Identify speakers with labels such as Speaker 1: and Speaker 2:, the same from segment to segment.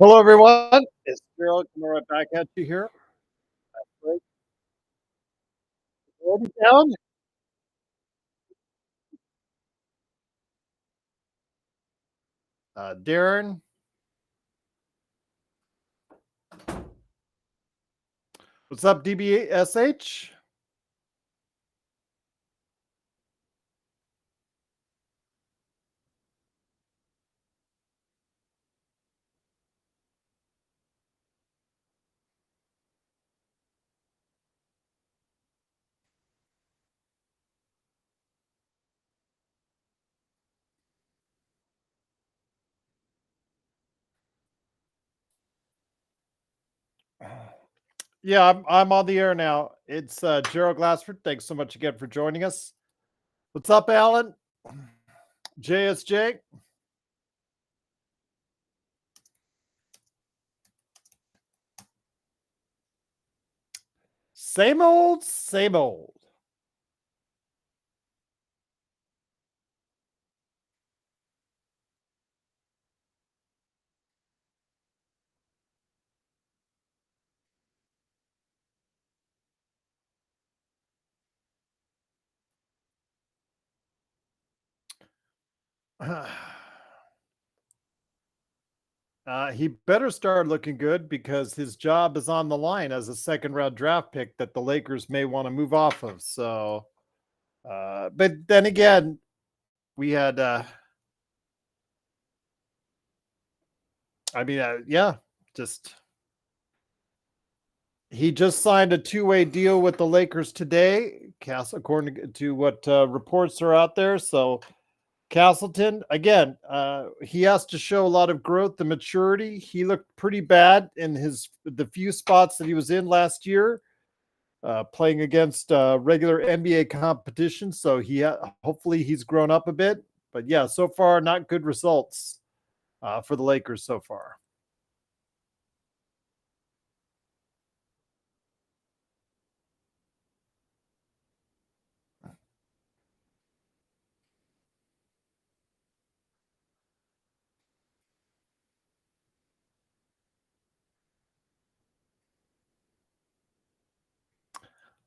Speaker 1: Hello, everyone. It's Gerald coming right back at you here. Great. Already down. Darren, what's up, DBSH? Yeah, I'm on the air now. It's Gerald Glassford. Thanks so much again for joining us. What's up, Alan? JSJ? Same old, same old. He better start looking good because his job is on the line as a second round draft pick that the Lakers may want to move off of. So, but then again, we had yeah, just he just signed a two-way deal with the Lakers today, according to what reports are out there. So Castleton, again, he has to show a lot of growth and maturity. He looked pretty bad in the few spots that he was in last year, playing against regular NBA competition. So hopefully he's grown up a bit. But yeah, so far not good results for the Lakers so far.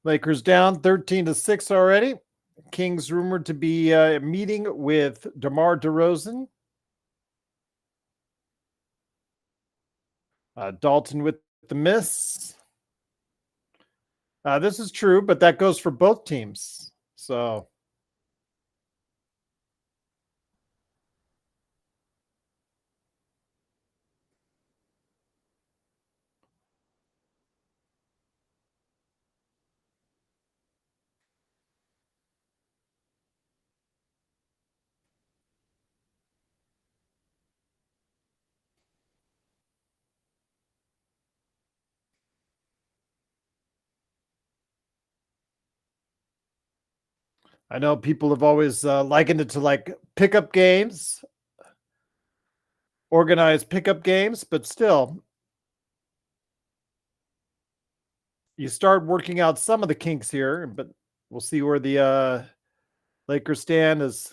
Speaker 1: Lakers down 13-6 already. Kings rumored to be meeting with DeMar DeRozan. Dalton with the miss. This is true, but that goes for both teams. So I know people have always likened it to like pickup games, organized pickup games, but still, you start working out some of the kinks here, but we'll see where the Lakers stand as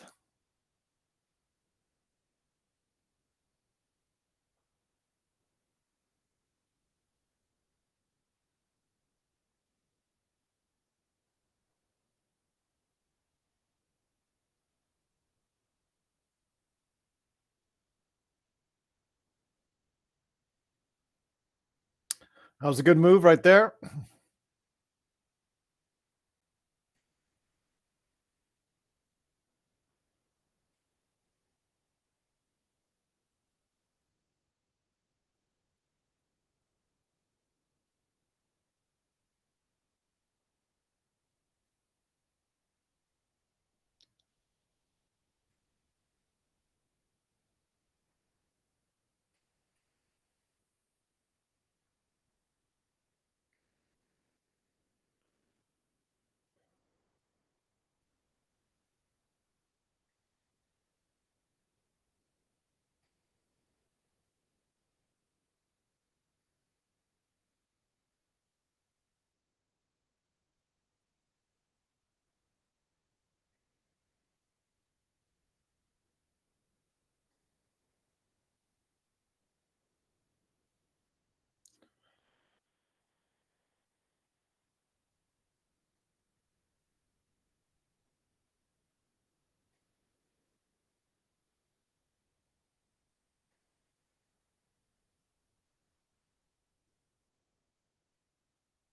Speaker 1: that was a good move right there.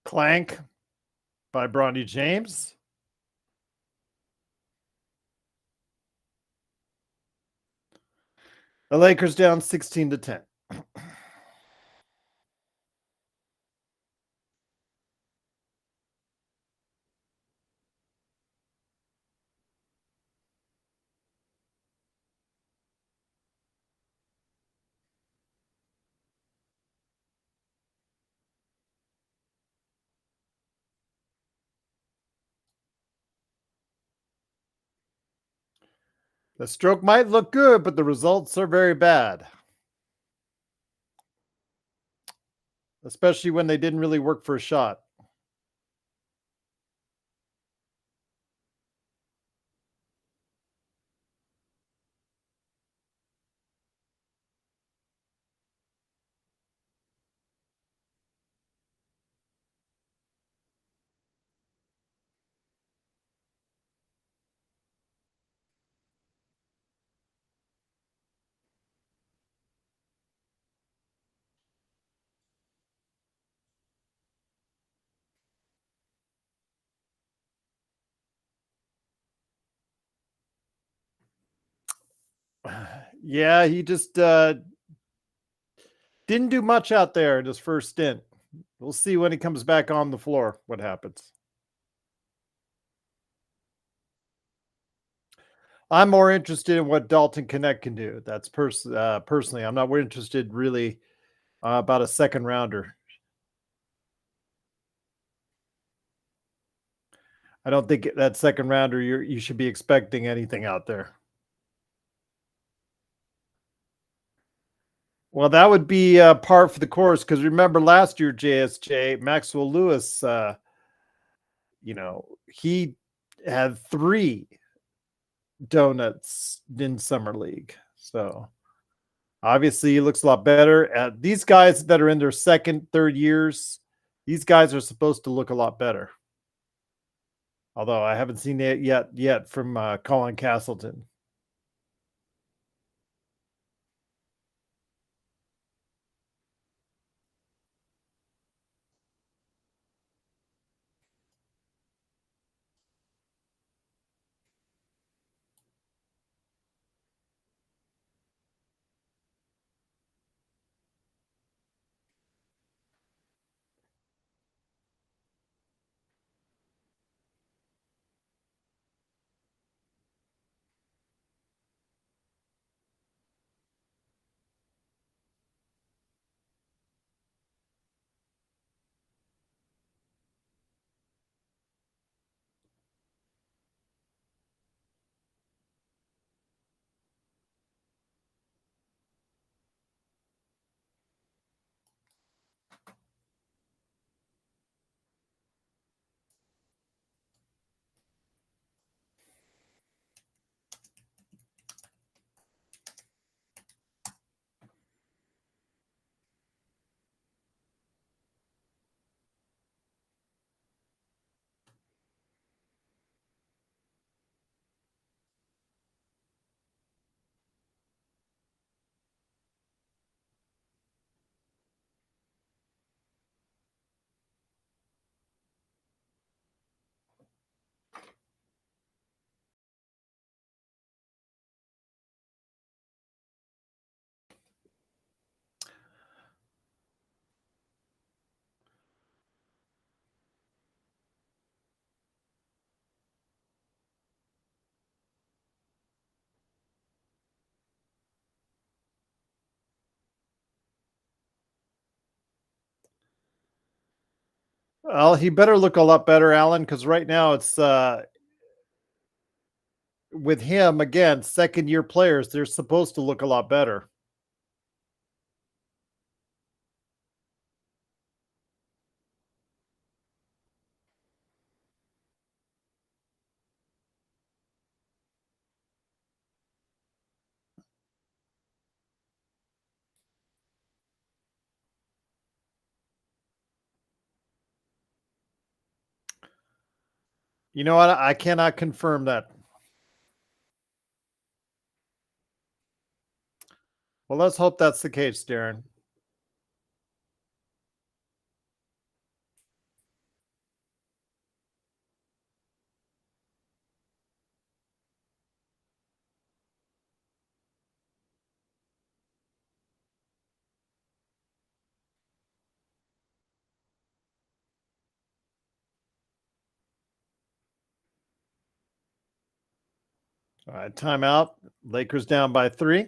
Speaker 1: Clank by Bronny James. The Lakers down 16-10. The stroke might look good, but the results are very bad. Especially when they didn't really work for a shot. Yeah, he just didn't do much out there in his first stint. We'll see when he comes back on the floor what happens. I'm more interested in what Dalton Connect can do. That's personally, I'm not interested really about a second rounder. I don't think that second rounder you should be expecting anything out there. Well, that would be par for the course because remember last year, JSJ Maxwell Lewis, he had 3 donuts in summer league. So obviously he looks a lot better. These guys that are in their second, third years, these guys are supposed to look a lot better. Although I haven't seen it yet from Colin Castleton. Well, he better look a lot better, Alan, because right now it's with him again, second year players, they're supposed to look a lot better. You know what? I cannot confirm that. Well, let's hope that's the case, Darren. All right, timeout. Lakers down by 3.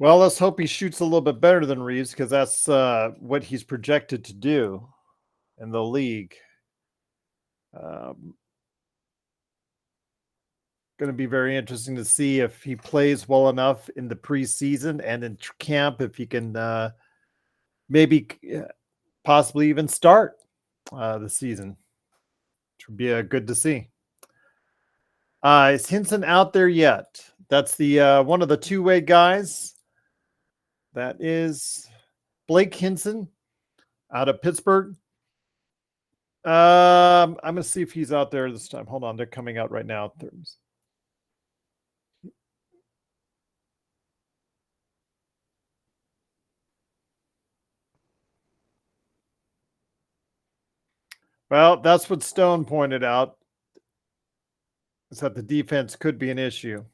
Speaker 1: Well, let's hope he shoots a little bit better than Reeves because that's what he's projected to do in the league. Going to be very interesting to see if he plays well enough in the preseason and in camp, if he can maybe possibly even start the season, which would be good to see. Is Hinson out there yet? That's the one of the two-way guys. That is Blake Hinson out of Pittsburgh. I'm going to see if he's out there this time. Hold on. They're coming out right now. Well, that's what Stone pointed out, is that the defense could be an issue.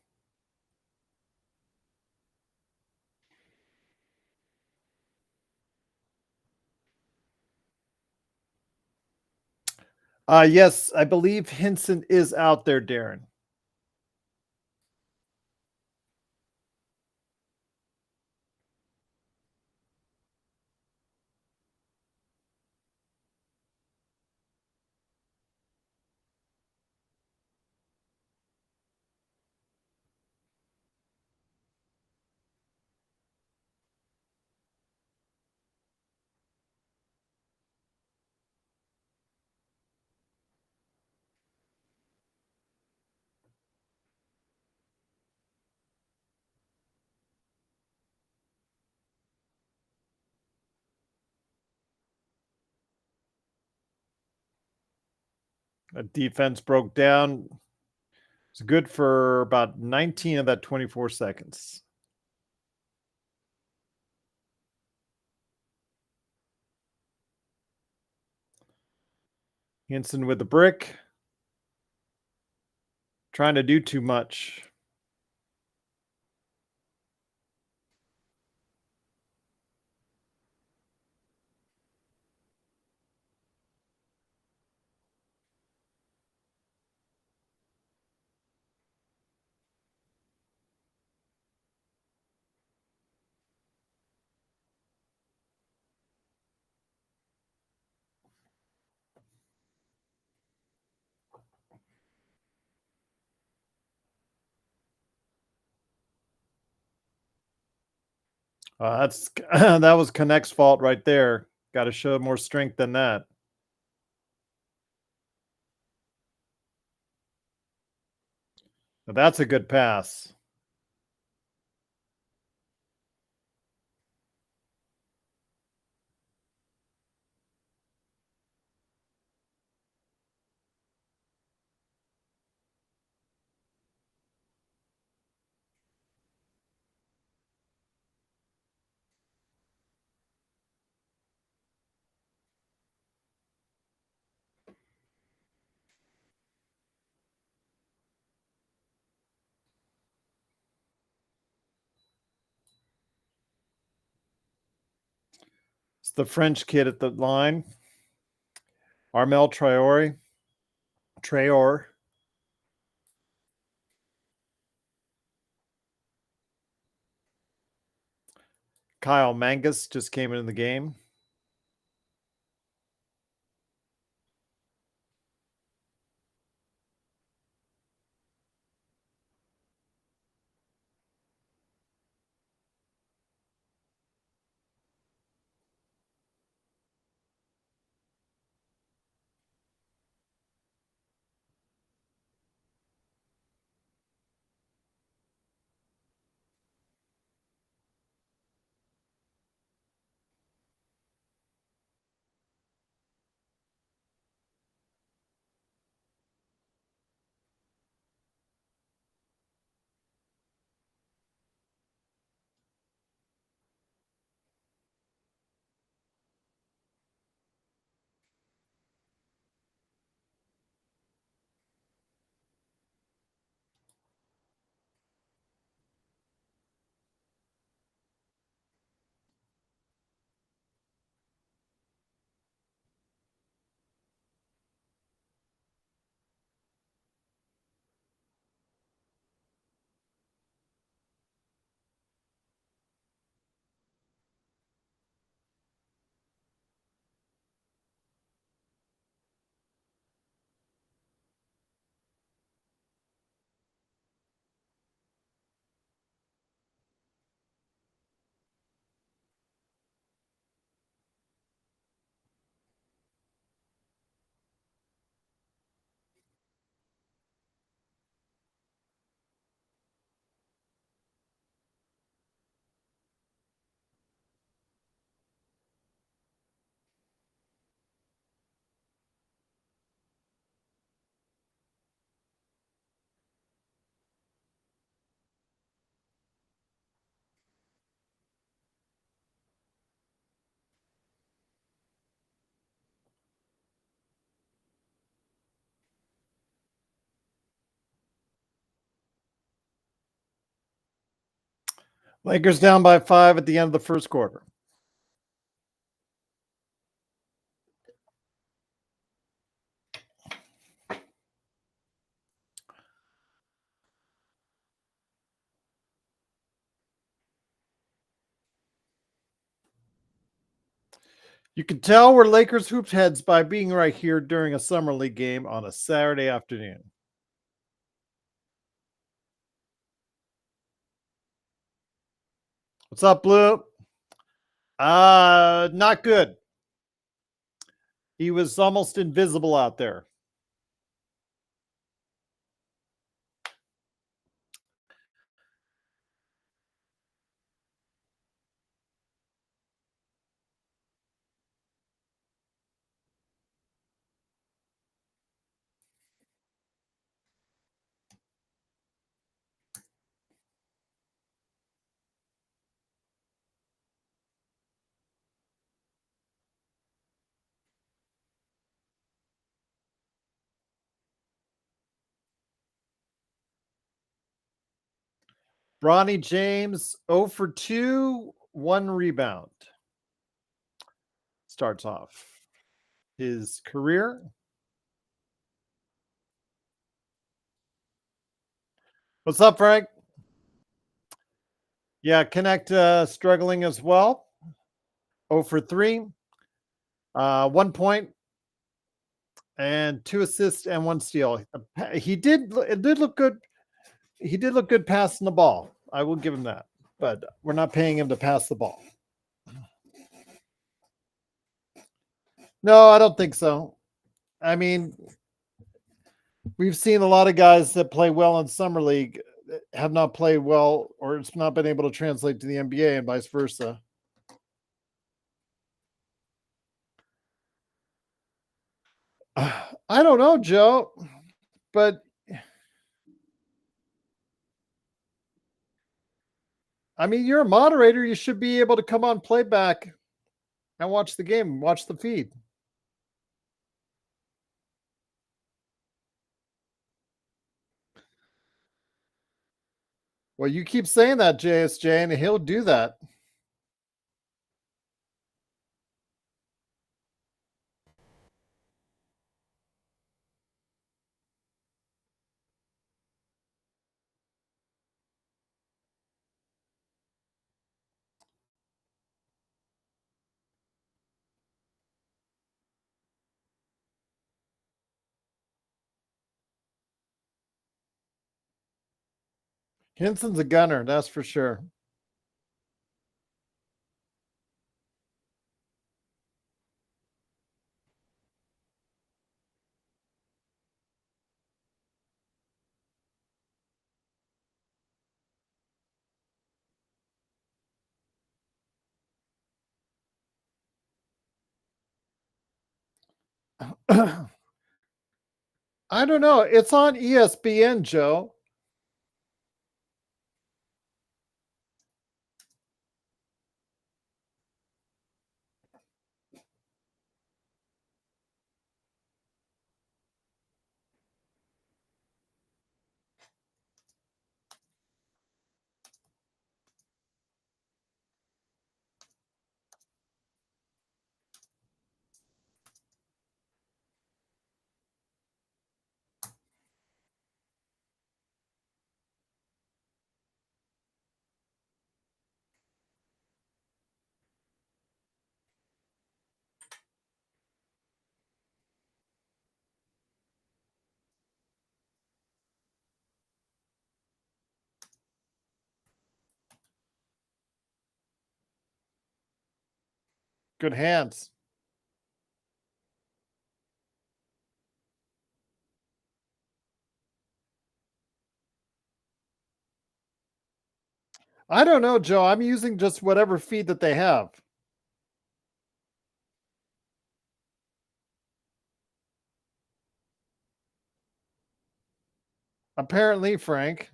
Speaker 1: Yes, I believe Hinson is out there, Darren. A defense broke down. It's good for about 19 of that 24 seconds. Hinson with the brick. Trying to do too much. That's that was Connect's fault right there. Got to show more strength than that. But that's a good pass. It's the French kid at the line. Armel Traore. Kyle Mangus just came into the game. Lakers down by 5 at the end of the first quarter. You can tell we're Lakers hoops heads by being right here during a summer league game on a Saturday afternoon. What's up, Blue? Not good. He was almost invisible out there. Bronny James 0 for 2, 1 rebound. Starts off his career. What's up, Frank? Yeah, Connect struggling as well. 0 for 3, 1 point, and 2 assists and 1 steal. It did look good. He did look good passing the ball. I will give him that. But we're not paying him to pass the ball. No, I don't think so. I mean, we've seen a lot of guys that play well in summer league have not played well, or it's not been able to translate to the NBA, and vice versa. I don't know, Joe, but I mean, you're a moderator. You should be able to come on playback and watch the game, watch the feed. Well, you keep saying that, JSJ, and he'll do that. Hinson's a gunner, that's for sure. I don't know. It's on ESPN, Joe. Good hands. I don't know, Joe. I'm using just whatever feed that they have. Apparently, Frank.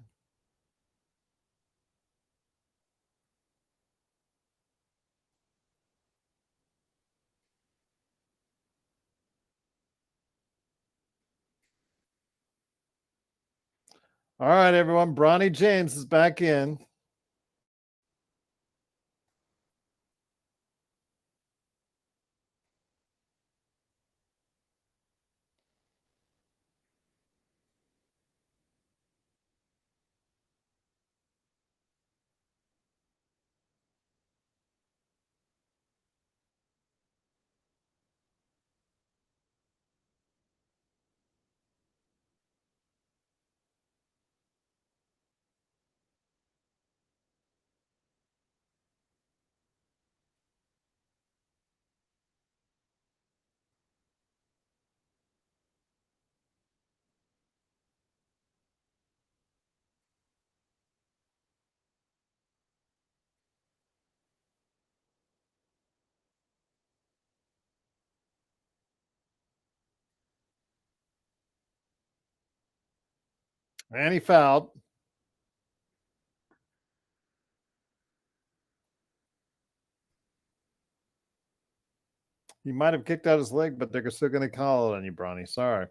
Speaker 1: All right, everyone. Bronny James is back in. And he fouled. He might have kicked out his leg, but they're still going to call it on you, Bronny. Sorry.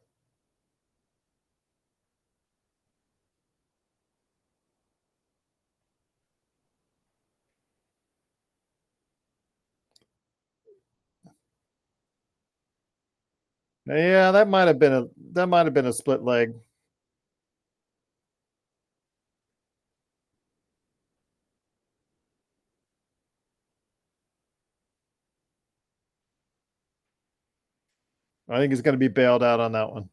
Speaker 1: Yeah, that might have been a split leg. I think he's going to be bailed out on that one.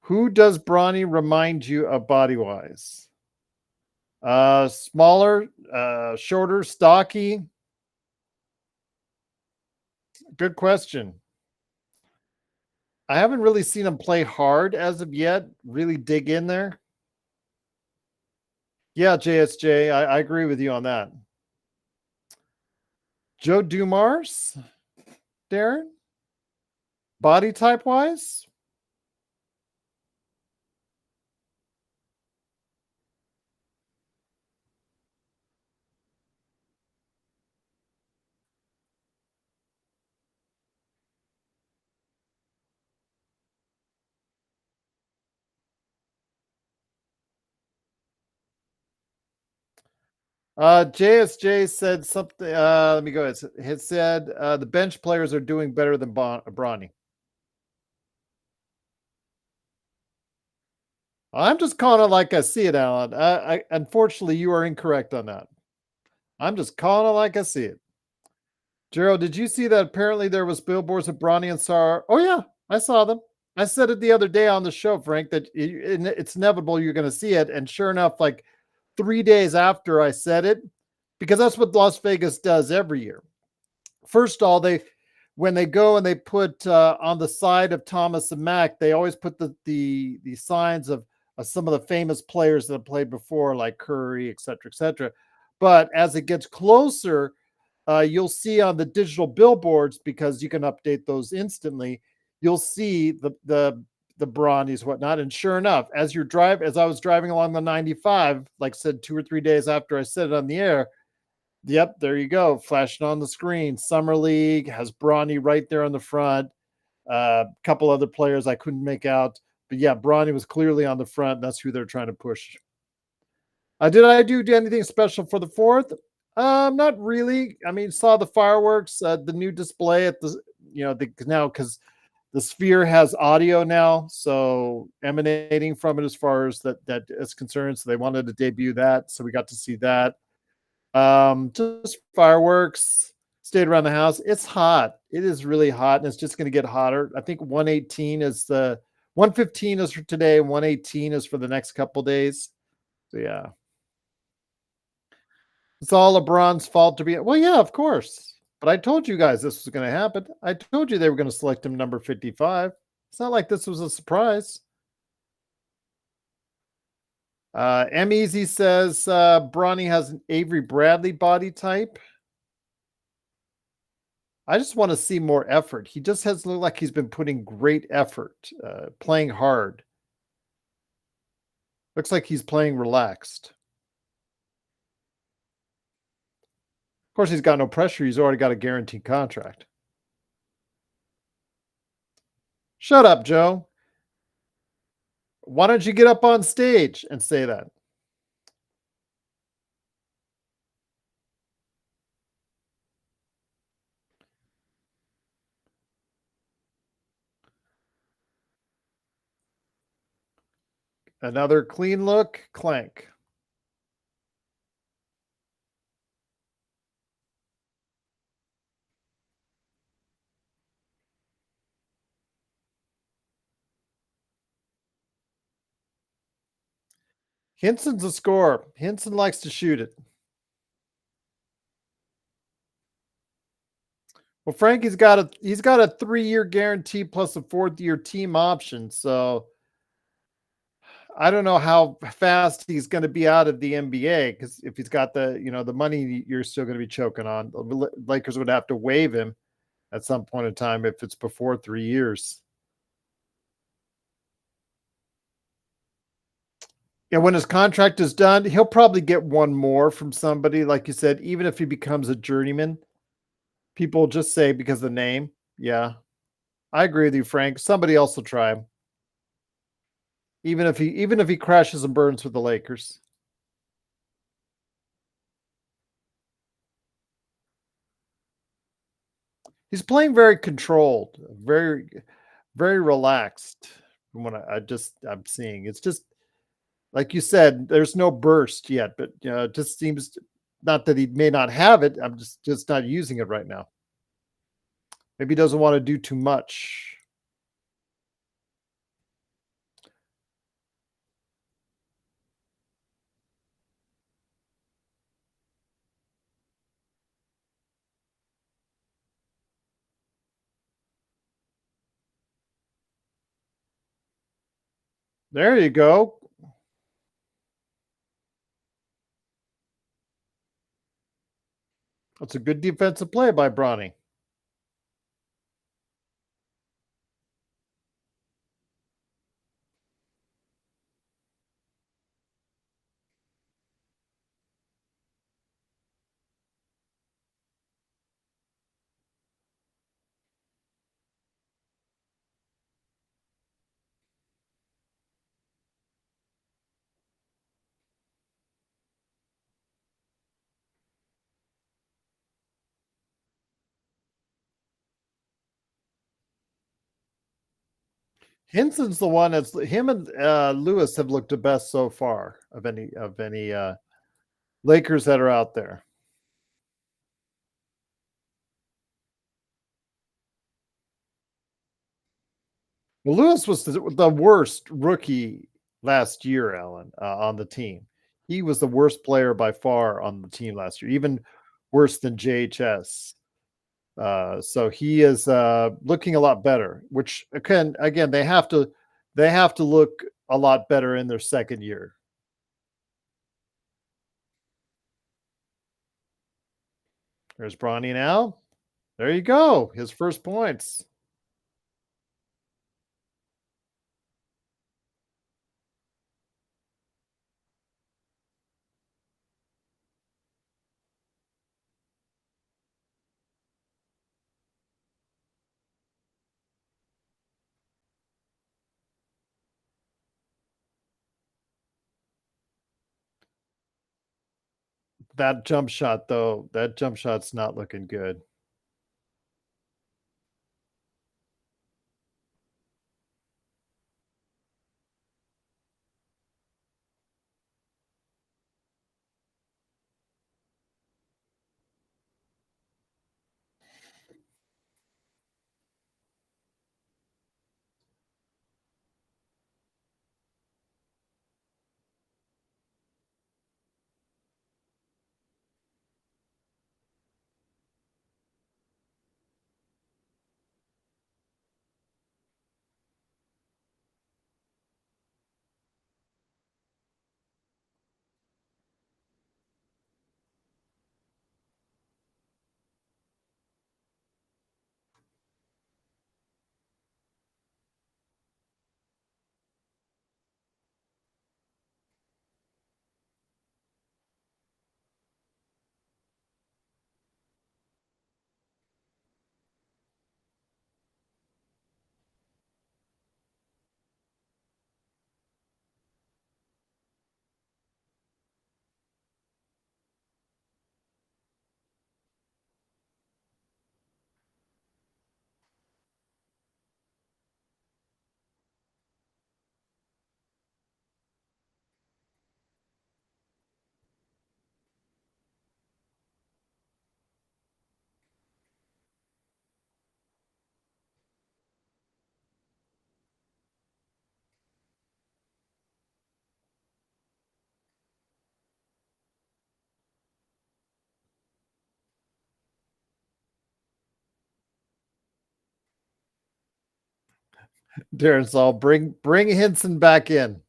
Speaker 1: Who does Bronny remind you of body wise? Smaller, shorter, stocky. Good question. I haven't really seen him play hard as of yet. Really dig in there. Yeah, JSJ, I agree with you on that. Joe Dumars, Darren, body type wise. JSJ said something. Let me go ahead. It said the bench players are doing better than Bronny. I'm just calling it like I see it, Alan. Unfortunately, you are incorrect on that. I'm just calling it like I see it. Gerald, did you see that apparently there was billboards of Bronny and Sarr? Oh, yeah, I saw them. I said it the other day on the show, Frank, that it's inevitable you're going to see it. And sure enough, like 3 days after I said it, because that's what Las Vegas does every year. First of all, when they go and they put on the side of Thomas and Mack, they always put the signs of some of the famous players that have played before, like Curry, et cetera, et cetera. But as it gets closer, you'll see on the digital billboards, because you can update those instantly, you'll see the Bronnies, whatnot. And sure enough, as I was driving along the 95, like I said, 2 or 3 days after I said it on the air, yep, there you go, flashing on the screen. Summer League has Bronny right there on the front. A couple other players I couldn't make out, but yeah, Bronny was clearly on the front. That's who they're trying to push. Did I do anything special for the 4th? Not really. I mean, saw the fireworks, the new display at now, because the Sphere has audio now, so emanating from it as far as that is concerned. So they wanted to debut that, so we got to see that. Just fireworks. Stayed around the house. It's hot. It is really hot, and it's just going to get hotter. I think 115 is for today, 118 is for the next couple days. So yeah. It's all LeBron's fault to be. Well, yeah, of course. But I told you guys this was going to happen. I told you they were going to select him number 55. It's not like this was a surprise. M Easy says Bronny has an Avery Bradley body type. I just want to see more effort. He just has looked like he's been putting great effort, playing hard. Looks like he's playing relaxed. Of course, he's got no pressure. He's already got a guaranteed contract. Shut up, Joe. Why don't you get up on stage and say that? Another clean look, clank. Hinson's a scorer. Hinson likes to shoot it. Well, Frankie's got a 3-year guarantee plus a 4th-year team option. So I don't know how fast he's going to be out of the NBA, because if he's got the money, you're still going to be choking on. The Lakers would have to waive him at some point in time if it's before 3 years. Yeah, when his contract is done, he'll probably get one more from somebody, like you said, even if he becomes a journeyman, people just say because of the name. Yeah, I agree with you, Frank. Somebody else will try him, even if he crashes and burns with the Lakers. He's playing very controlled, very relaxed from what I'm seeing. It's just like you said, there's no burst yet, but it just seems not that he may not have it. I'm just not using it right now. Maybe he doesn't want to do too much. There you go. That's a good defensive play by Bronny. Hinson's the one that's him and Lewis have looked the best so far of any Lakers that are out there. Well, Lewis was the worst rookie last year, Alan, on the team. He was the worst player by far on the team last year, even worse than JHS. So he is looking a lot better, which again they have to look a lot better in their second year. There's Bronny now. There you go. His first points. That jump shot, though, that jump shot's not looking good. Darren Saul, bring Henson back in.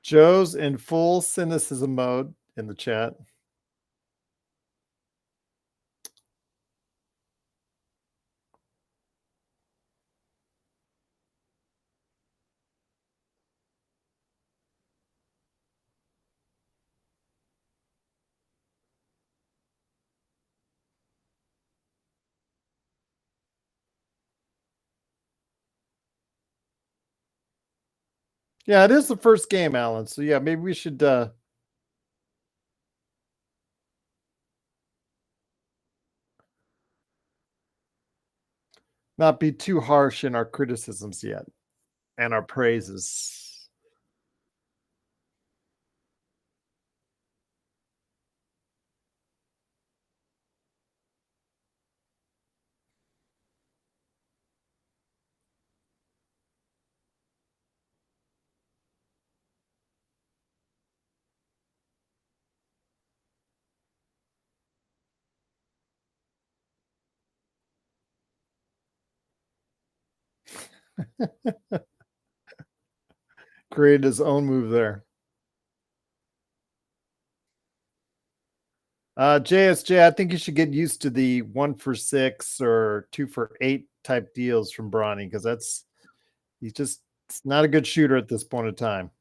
Speaker 1: Joe's in full cynicism mode in the chat. Yeah, it is the first game, Alan. So yeah, maybe we should not be too harsh in our criticisms yet and our praises. Created his own move there. JSJ, I think you should get used to the 1 for 6 or 2 for 8 type deals from Bronny because he's just not a good shooter at this point in time.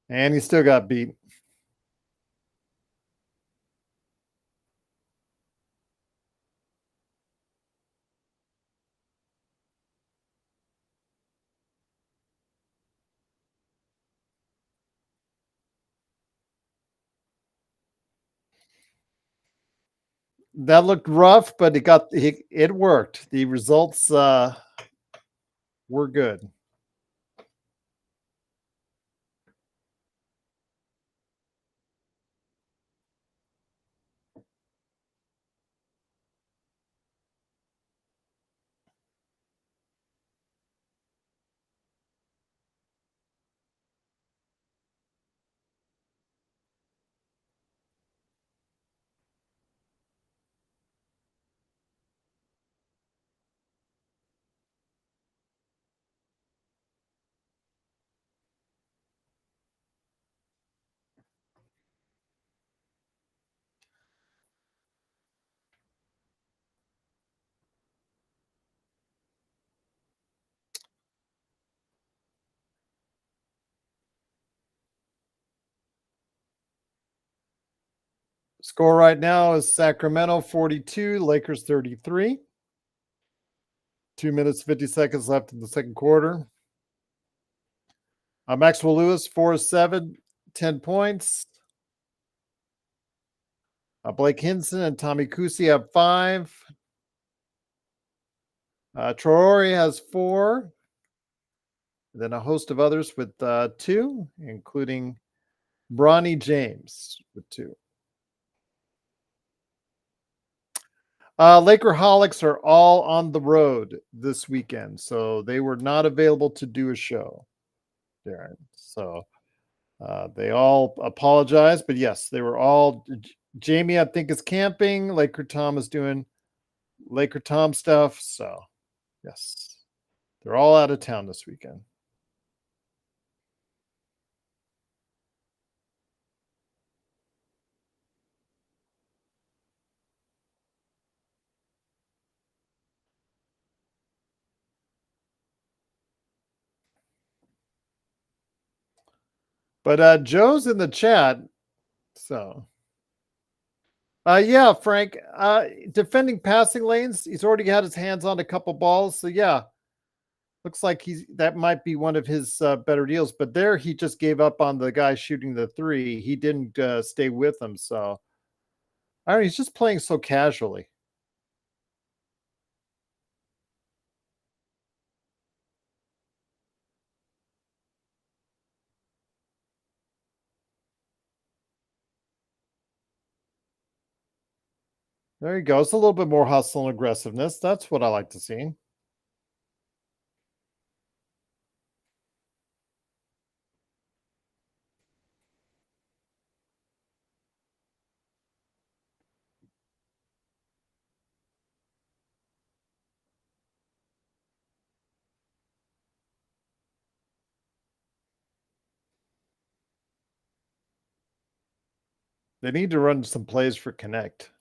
Speaker 1: And he still got beat. That looked rough, but it worked. The results were good. Score right now is Sacramento 42, Lakers 33. 2 minutes, 50 seconds left in the second quarter. Maxwell Lewis, 4-7, 10 points. Blake Hinson and Tommy Kusi have 5. Traore has 4. Then a host of others with 2, including Bronny James with 2. Lakerholics are all on the road this weekend, so they were not available to do a show, Darren. So they all apologize, but yes, they were all. Jamie, I think, is camping. Laker Tom is doing Laker Tom stuff. So yes, they're all out of town this weekend. But Joe's in the chat, so yeah, Frank. Defending passing lanes, he's already had his hands on a couple balls, so yeah, looks like that might be one of his better deals. But there, he just gave up on the guy shooting the 3. He didn't stay with him, so I don't know, he's just playing so casually. There you go. It's a little bit more hustle and aggressiveness. That's what I like to see. They need to run some plays for connect.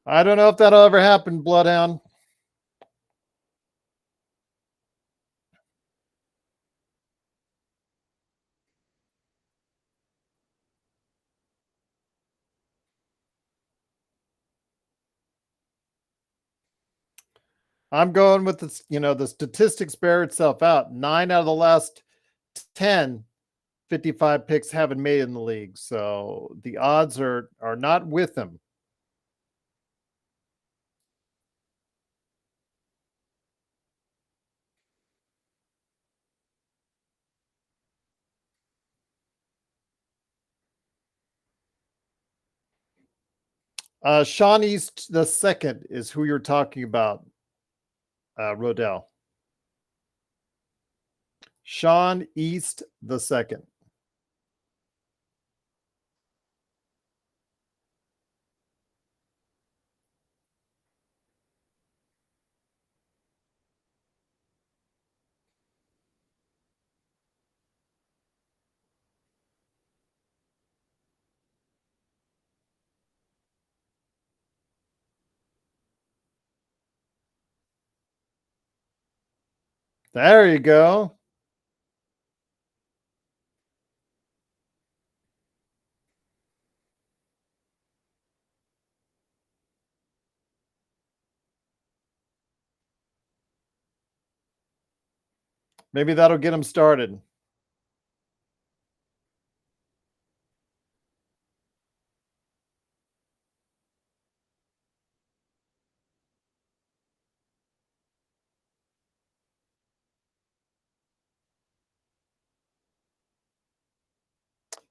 Speaker 1: I don't know if that'll ever happen, Bloodhound. I'm going with this, the statistics bear itself out. 9 out of the last 10 55 picks haven't made in the league. So the odds are not with him. Sean East the second is who you're talking about, Rodell. Sean East the second. There you go. Maybe that'll get him started.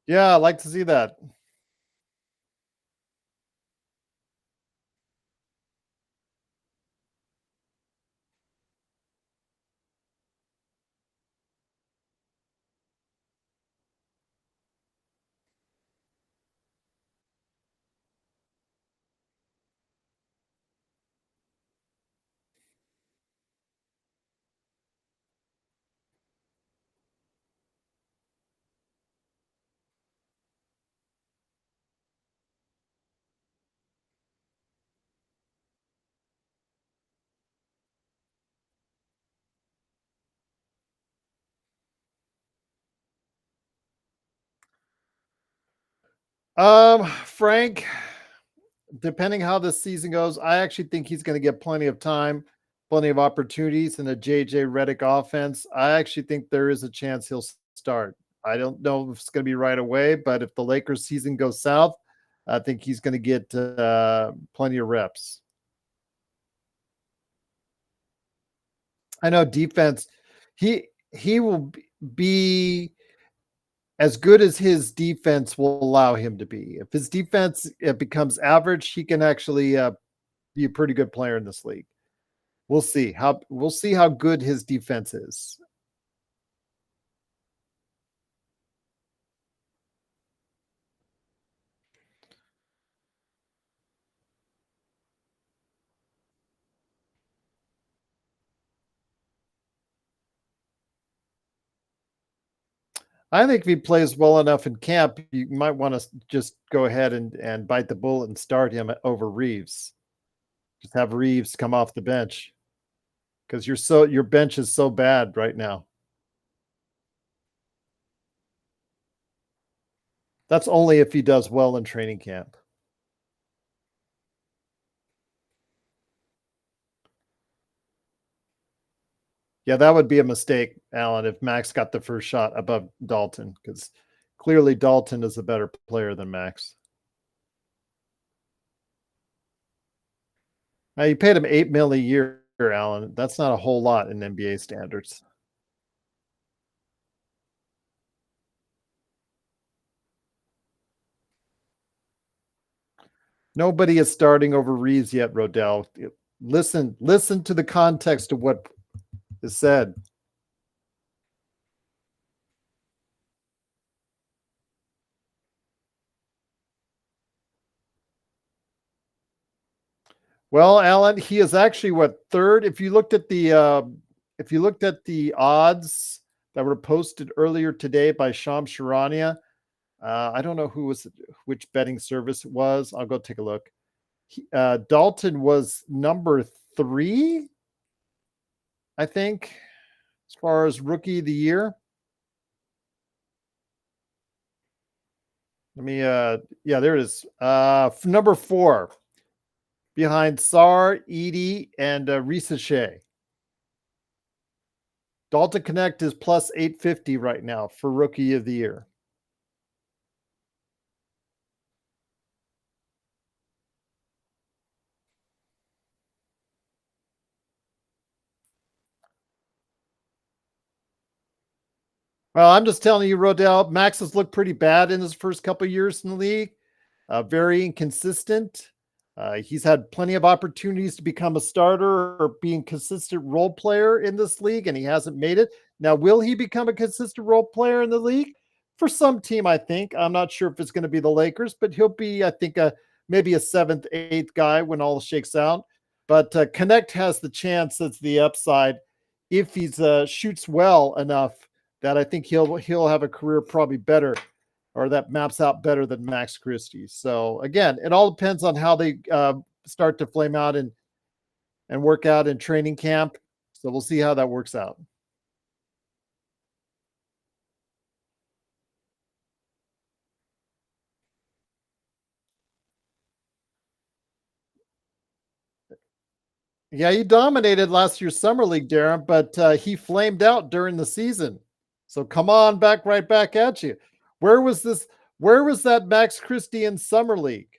Speaker 1: Yeah, I like to see that. Frank, depending how this season goes, I actually think he's going to get plenty of time, plenty of opportunities in the JJ Redick offense. I actually think there is a chance he'll start. I don't know if it's going to be right away, but if the Lakers season goes south, I think he's going to get plenty of reps. I know defense. He will be as good as his defense will allow him to be. If his defense becomes average, he can actually be a pretty good player in this league. We'll see how good his defense is. I think if he plays well enough in camp, you might want to just go ahead and bite the bullet and start him over Reeves. Just have Reeves come off the bench because your bench is so bad right now. That's only if he does well in training camp. Yeah, that would be a mistake, Alan, if Max got the first shot above Dalton, because clearly Dalton is a better player than Max. Now you paid him 8 mil a year, Alan. That's not a whole lot in NBA standards. Nobody is starting over Reeves yet, Rodell. Listen to the context of what is said. Well, Alan, he is actually what, third? If you looked at the odds that were posted earlier today by Sham Sharania, I don't know which betting service it was. I'll go take a look. Dalton was number 3, I think, as far as rookie of the year. Let me yeah, there it is. Number 4, behind Sar, Edie, and Risa Shea. Dalton Connect is plus 850 right now for rookie of the year. Well, I'm just telling you, Rodell, Max has looked pretty bad in his first couple of years in the league. Very inconsistent. He's had plenty of opportunities to become a starter or being consistent role player in this league, and he hasn't made it. Now, will he become a consistent role player in the league? For some team, I think. I'm not sure if it's going to be the Lakers, but he'll be, I think, maybe a 7th, 8th guy when all shakes out. But Connect has the chance, that's the upside, if he shoots well enough that I think he'll have a career probably better, or that maps out better than Max Christie. So again, it all depends on how they start to flame out and work out in training camp. So we'll see how that works out. Yeah, he dominated last year's summer league, Darren, but he flamed out during the season. So come on back, right back at you. Where was this? Where was that Max Christie in summer league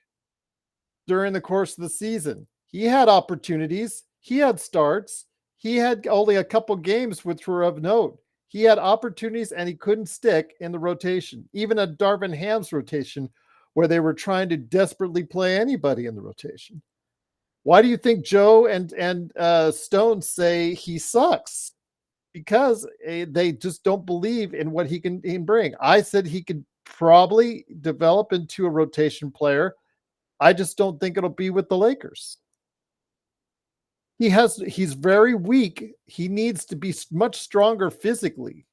Speaker 1: during the course of the season? He had opportunities. He had starts. He had only a couple games which were of note. He had opportunities and he couldn't stick in the rotation, even a Darvin Ham's rotation where they were trying to desperately play anybody in the rotation. Why do you think Joe and Stone say he sucks? Because they just don't believe in what he can bring. I said he could probably develop into a rotation player. I just don't think it'll be with the Lakers. He's very weak. He needs to be much stronger physically.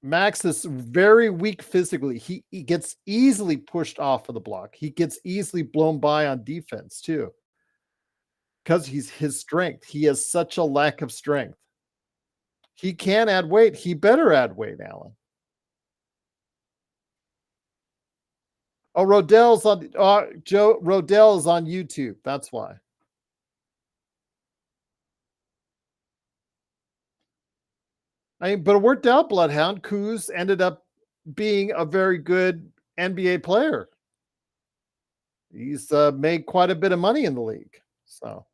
Speaker 1: Max is very weak physically. He gets easily pushed off of the block. He gets easily blown by on defense too. Because he's his strength. He has such a lack of strength. He can add weight. He better add weight, Alan. Oh, Rodell's on Joe Rodell is on YouTube. That's why. I mean, but it worked out, Bloodhound. Kuz ended up being a very good NBA player. He's made quite a bit of money in the league. So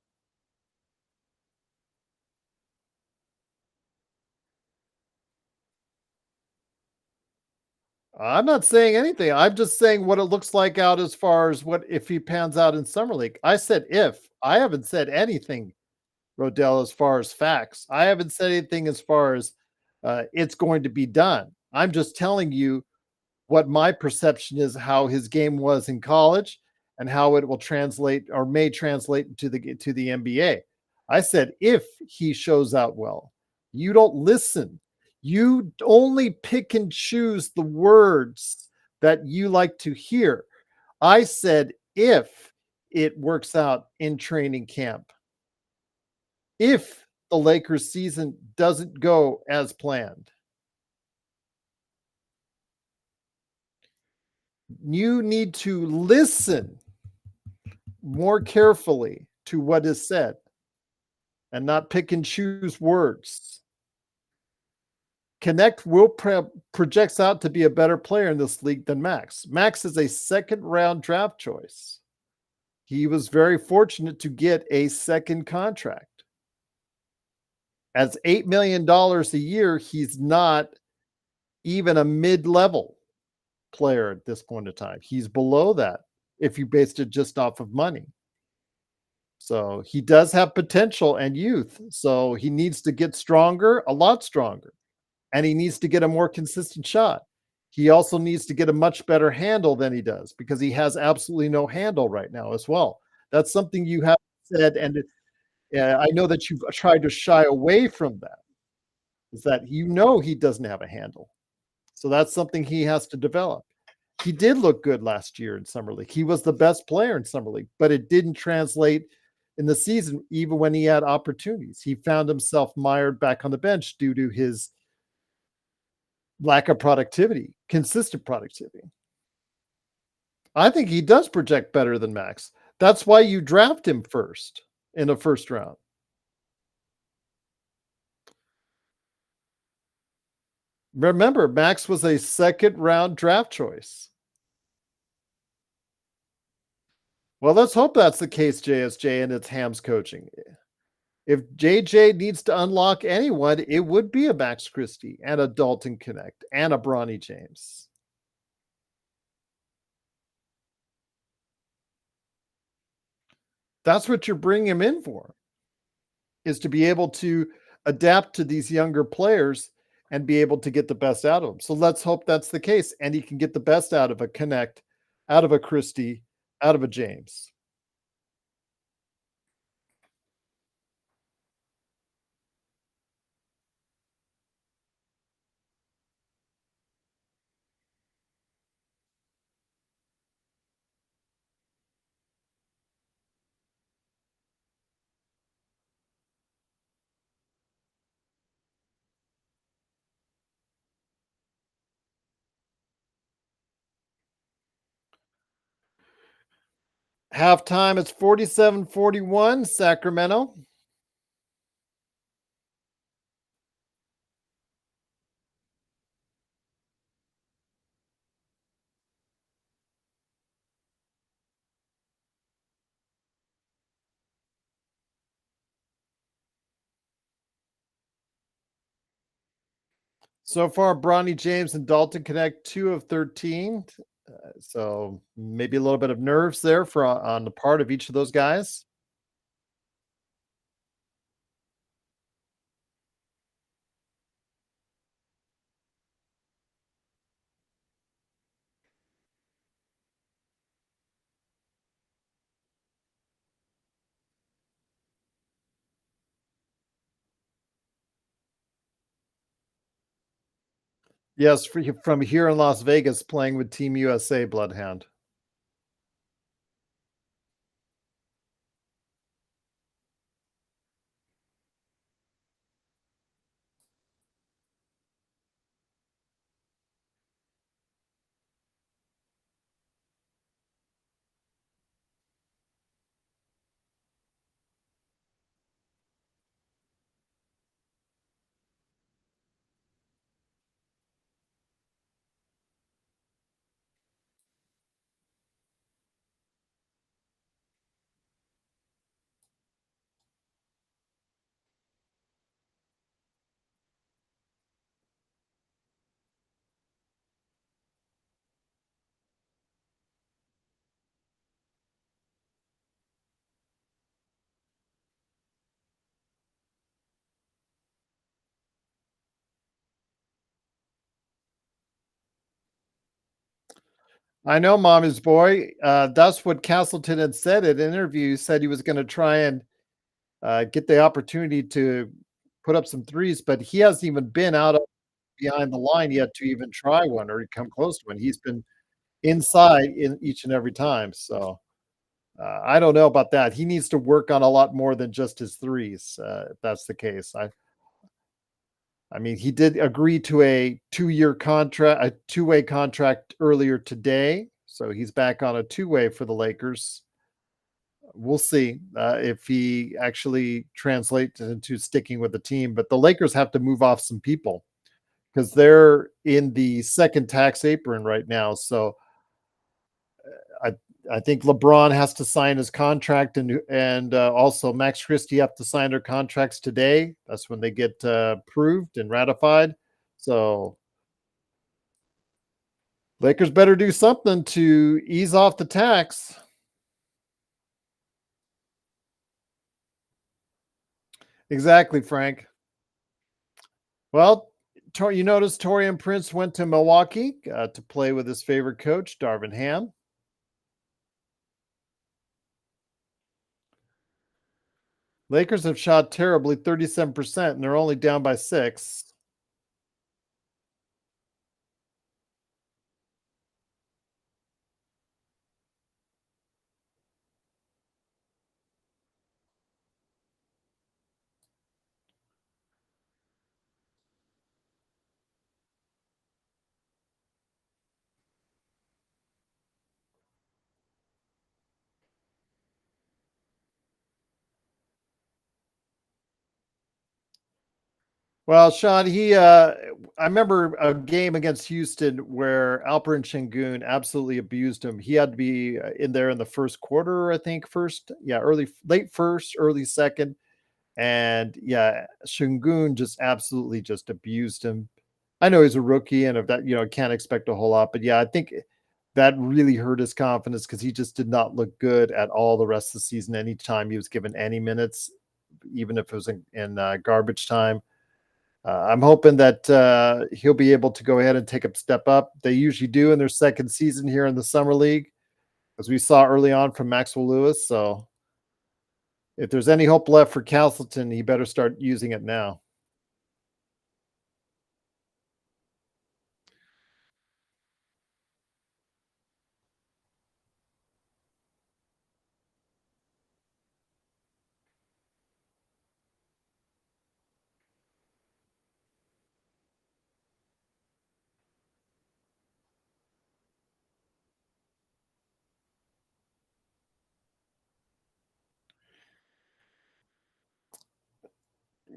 Speaker 1: I'm not saying anything. I'm just saying what it looks like out as far as what if he pans out in summer league. I said if. I haven't said anything, Rodell, as far as facts. I haven't said anything as far as it's going to be done. I'm just telling you what my perception is, how his game was in college and how it will translate or may translate to the NBA. I said if he shows out well. You don't listen. You only pick and choose the words that you like to hear. I said if it works out in training camp. If the Lakers season doesn't go as planned. You need to listen more carefully to what is said and not pick and choose words. Connect projects out to be a better player in this league than Max. Max is a second round draft choice. He was very fortunate to get a second contract. At $8 million a year, he's not even a mid-level player at this point in time. He's below that if you based it just off of money. So he does have potential and youth. So he needs to get stronger, a lot stronger, and he needs to get a more consistent shot. He also needs to get a much better handle than he does because he has absolutely no handle right now as well. That's something you have said, and I know that you've tried to shy away from that, is that he doesn't have a handle. So that's something he has to develop. He did look good last year in Summer League. He was the best player in Summer League, but it didn't translate in the season, even when he had opportunities. He found himself mired back on the bench due to his lack of productivity, consistent productivity. I think he does project better than Max. That's why you draft him first in the first round. Remember, Max was a second round draft choice. Well, let's hope that's the case, JSJ, and it's Ham's coaching. If JJ needs to unlock anyone, it would be a Max Christie and a Dalton Connect and a Bronny James. That's what you're bringing him in for, is to be able to adapt to these younger players and be able to get the best out of them. So let's hope that's the case. And he can get the best out of a Connect, out of a Christie, out of a James. Halftime, it's 47-41, Sacramento. So far, Bronny James and Dalton Connect 2 of 13. So maybe a little bit of nerves there on the part of each of those guys. Yes, from here in Las Vegas playing with Team USA Bloodhound. I know, Mommy's boy. That's what Castleton had said in an interview. He said he was going to try and get the opportunity to put up some threes, but he hasn't even been out of behind the line yet to even try one or come close to one. He's been inside in each and every time. So I don't know about that. He needs to work on a lot more than just his threes. If that's the case, I mean, he did agree to a 2-year contract, a two-way contract earlier today. So he's back on a two-way for the Lakers. We'll see if he actually translates into sticking with the team. But the Lakers have to move off some people because they're in the second tax apron right now. So I I think LeBron has to sign his contract, and also Max Christie have to sign their contracts today. That's when they get approved and ratified. So Lakers better do something to ease off the tax. Exactly, Frank. Well, you notice Torian Prince went to Milwaukee to play with his favorite coach, Darvin Ham. Lakers have shot terribly, 37%, and they're only down by 6. Well, Sean, I remember a game against Houston where Alperen Şengün absolutely abused him. He had to be in there in the first quarter, I think, late first, early second. And yeah, Şengün just absolutely just abused him. I know he's a rookie and of that, can't expect a whole lot. But yeah, I think that really hurt his confidence because he just did not look good at all the rest of the season. Anytime he was given any minutes, even if it was in garbage time. I'm hoping that he'll be able to go ahead and take a step up. They usually do in their second season here in the summer league, as we saw early on from Maxwell Lewis. So if there's any hope left for Castleton, he better start using it now.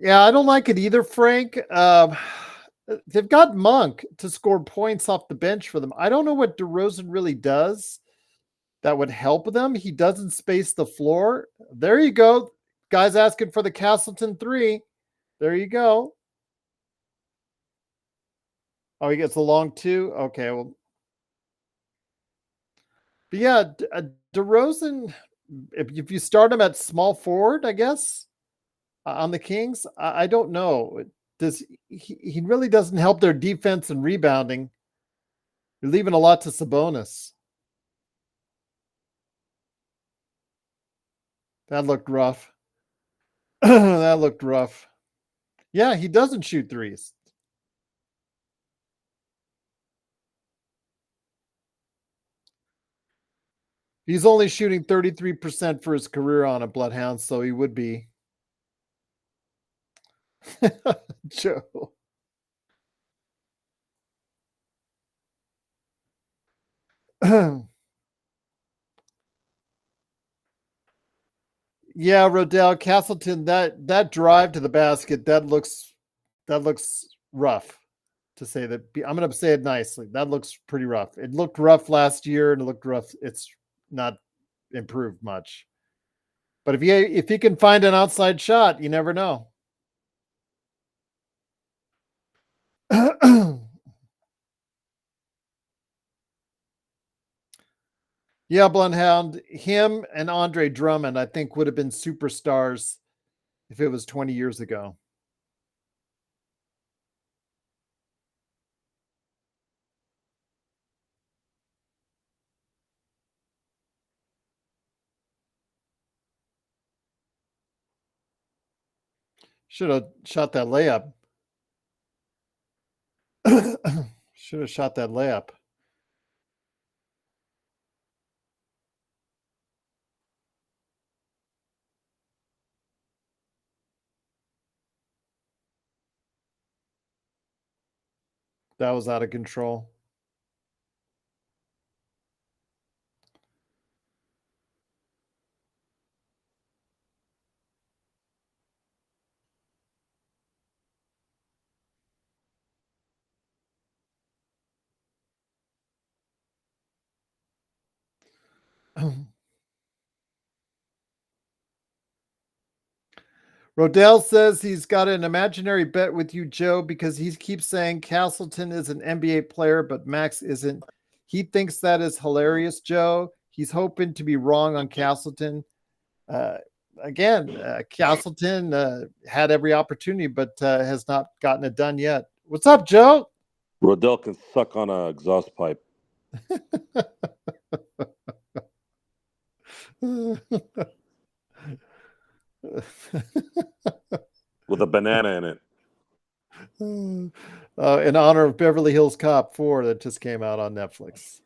Speaker 1: Yeah, I don't like it either, Frank. They've got Monk to score points off the bench for them. I don't know what DeRozan really does that would help them. He doesn't space the floor. There you go. Guys asking for the Castleton 3. There you go. Oh, he gets a long 2? Okay, well. But yeah, DeRozan, if you start him at small forward, I guess, on the Kings, I don't know. Does he really doesn't help their defense and rebounding. You're leaving a lot to Sabonis. That looked rough. That looked rough. Yeah, he doesn't shoot threes. He's only shooting 33% for his career on a Bloodhound, so he would be. Joe. Yeah, Rodell Castleton, that drive to the basket, that looks rough, to say that. I'm going to say it nicely. That looks pretty rough. It looked rough last year and it looked rough. It's not improved much. But if he can find an outside shot, you never know. Yeah, Bloodhound, him and Andre Drummond, I think would have been superstars if it was 20 years ago. Should have shot that layup. Should have shot that layup. That was out of control. Rodell says he's got an imaginary bet with you, Joe, because he keeps saying Castleton is an NBA player, but Max isn't. He thinks that is hilarious, Joe. He's hoping to be wrong on Castleton. Castleton had every opportunity, but has not gotten it done yet. What's up, Joe?
Speaker 2: Rodell can suck on an exhaust pipe. With a banana in it.
Speaker 1: In honor of Beverly Hills Cop 4 that just came out on Netflix.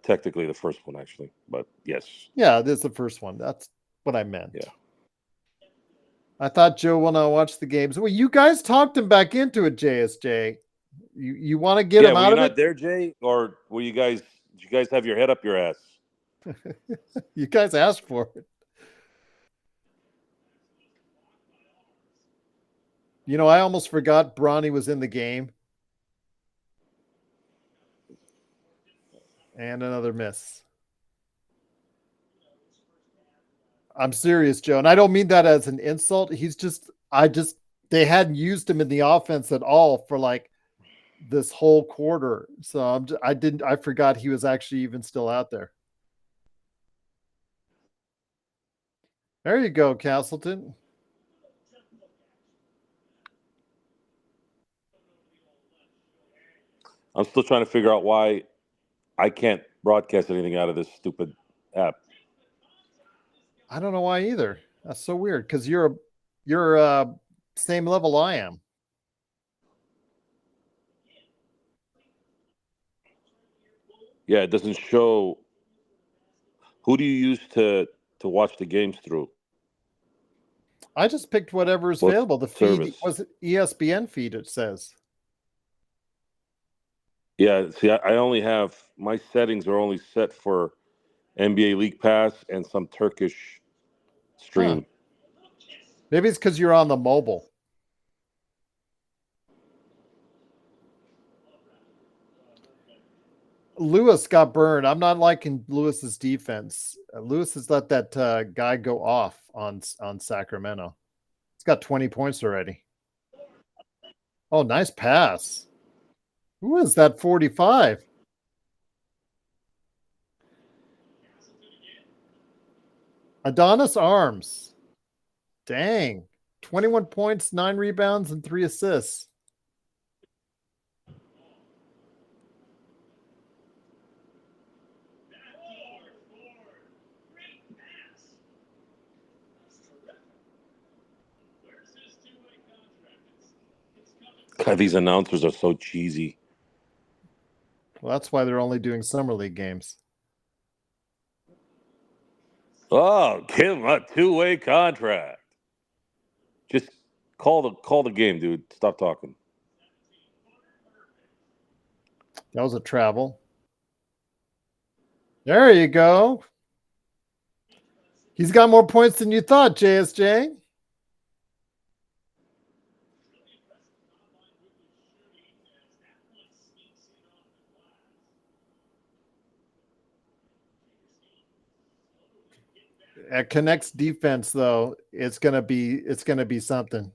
Speaker 2: Technically the first one, actually, but yes.
Speaker 1: Yeah, this is the first one. That's what I meant.
Speaker 2: Yeah.
Speaker 1: I thought Joe will not watch the games. Well, you guys talked him back into it, JSJ. You want to get him out of it?
Speaker 2: Were you not there, Jay? Or did you guys have your head up your ass?
Speaker 1: You guys asked for it. You know, I almost forgot Bronny was in the game. And another miss. I'm serious, Joe. And I don't mean that as an insult. They hadn't used him in the offense at all for like this whole quarter. So I forgot he was actually even still out there. There you go, Castleton.
Speaker 2: I'm still trying to figure out why I can't broadcast anything out of this stupid app.
Speaker 1: I don't know why either. That's so weird because you're same level I am.
Speaker 2: Yeah, it doesn't show. Who do you use to watch the games through?
Speaker 1: I just picked whatever is available. The feed was ESPN feed, it says.
Speaker 2: Yeah, see, I only have my settings are only set for NBA League Pass and some Turkish stream.
Speaker 1: Huh. Maybe it's because you're on the mobile. Lewis got burned. I'm not liking Lewis's defense. Lewis has let that guy go off on Sacramento. He's got 20 points already. Oh, nice pass. Who is that 45? Adonis Arms. Dang. 21 points, 9 rebounds, and 3 assists.
Speaker 2: God, these announcers are so cheesy.
Speaker 1: Well, that's why they're only doing summer league games.
Speaker 2: Oh, give him a 2-way contract. Just call the game, dude. Stop talking.
Speaker 1: That was a travel. There you go. He's got more points than you thought, JSJ. At Connect's defense, though, it's gonna be something.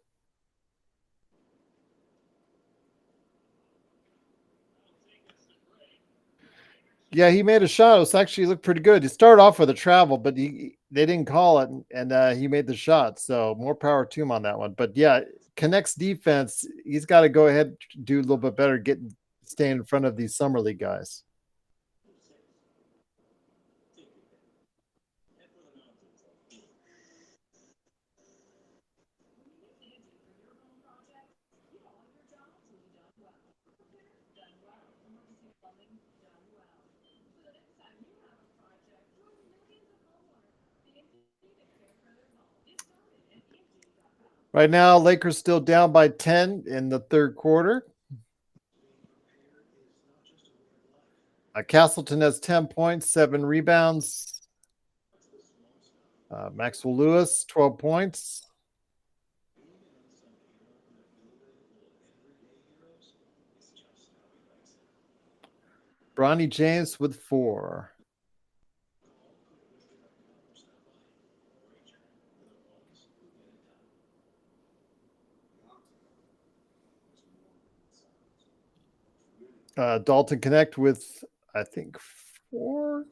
Speaker 1: Yeah, he made a shot. It was actually looked pretty good. He started off with a travel, but they didn't call it, and he made the shot. So more power to him on that one. But yeah, Connect's defense, he's got to go ahead and do a little bit better, staying in front of these summer league guys. Right now, Lakers still down by 10 in the third quarter. Castleton has 10 points, 7 rebounds. Maxwell Lewis, 12 points. Bronny James with 4. Dalton Connect with, I think, 4.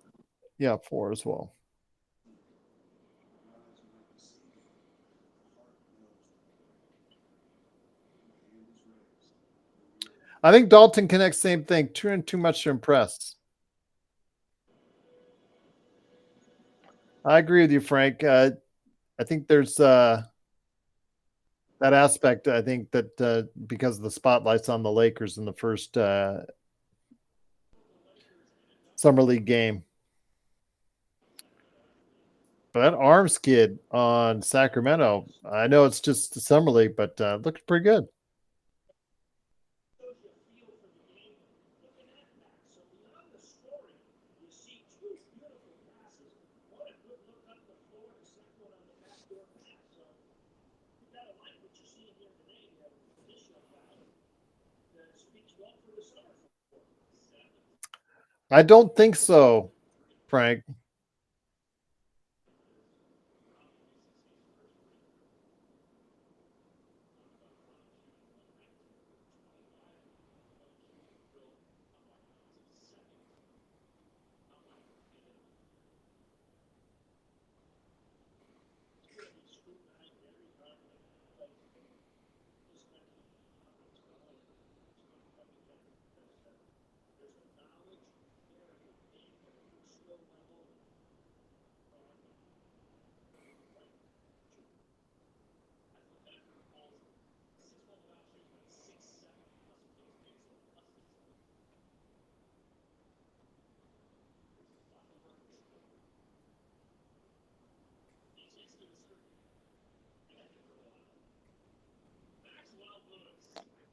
Speaker 1: Yeah, 4 as well. I think Dalton Connect, same thing. Too much to impress. I agree with you, Frank. I think there's that aspect. I think that because of the spotlights on the Lakers in the first summer league game. But that Arms kid on Sacramento, I know it's just the summer league, but looks pretty good. I don't think so, Frank.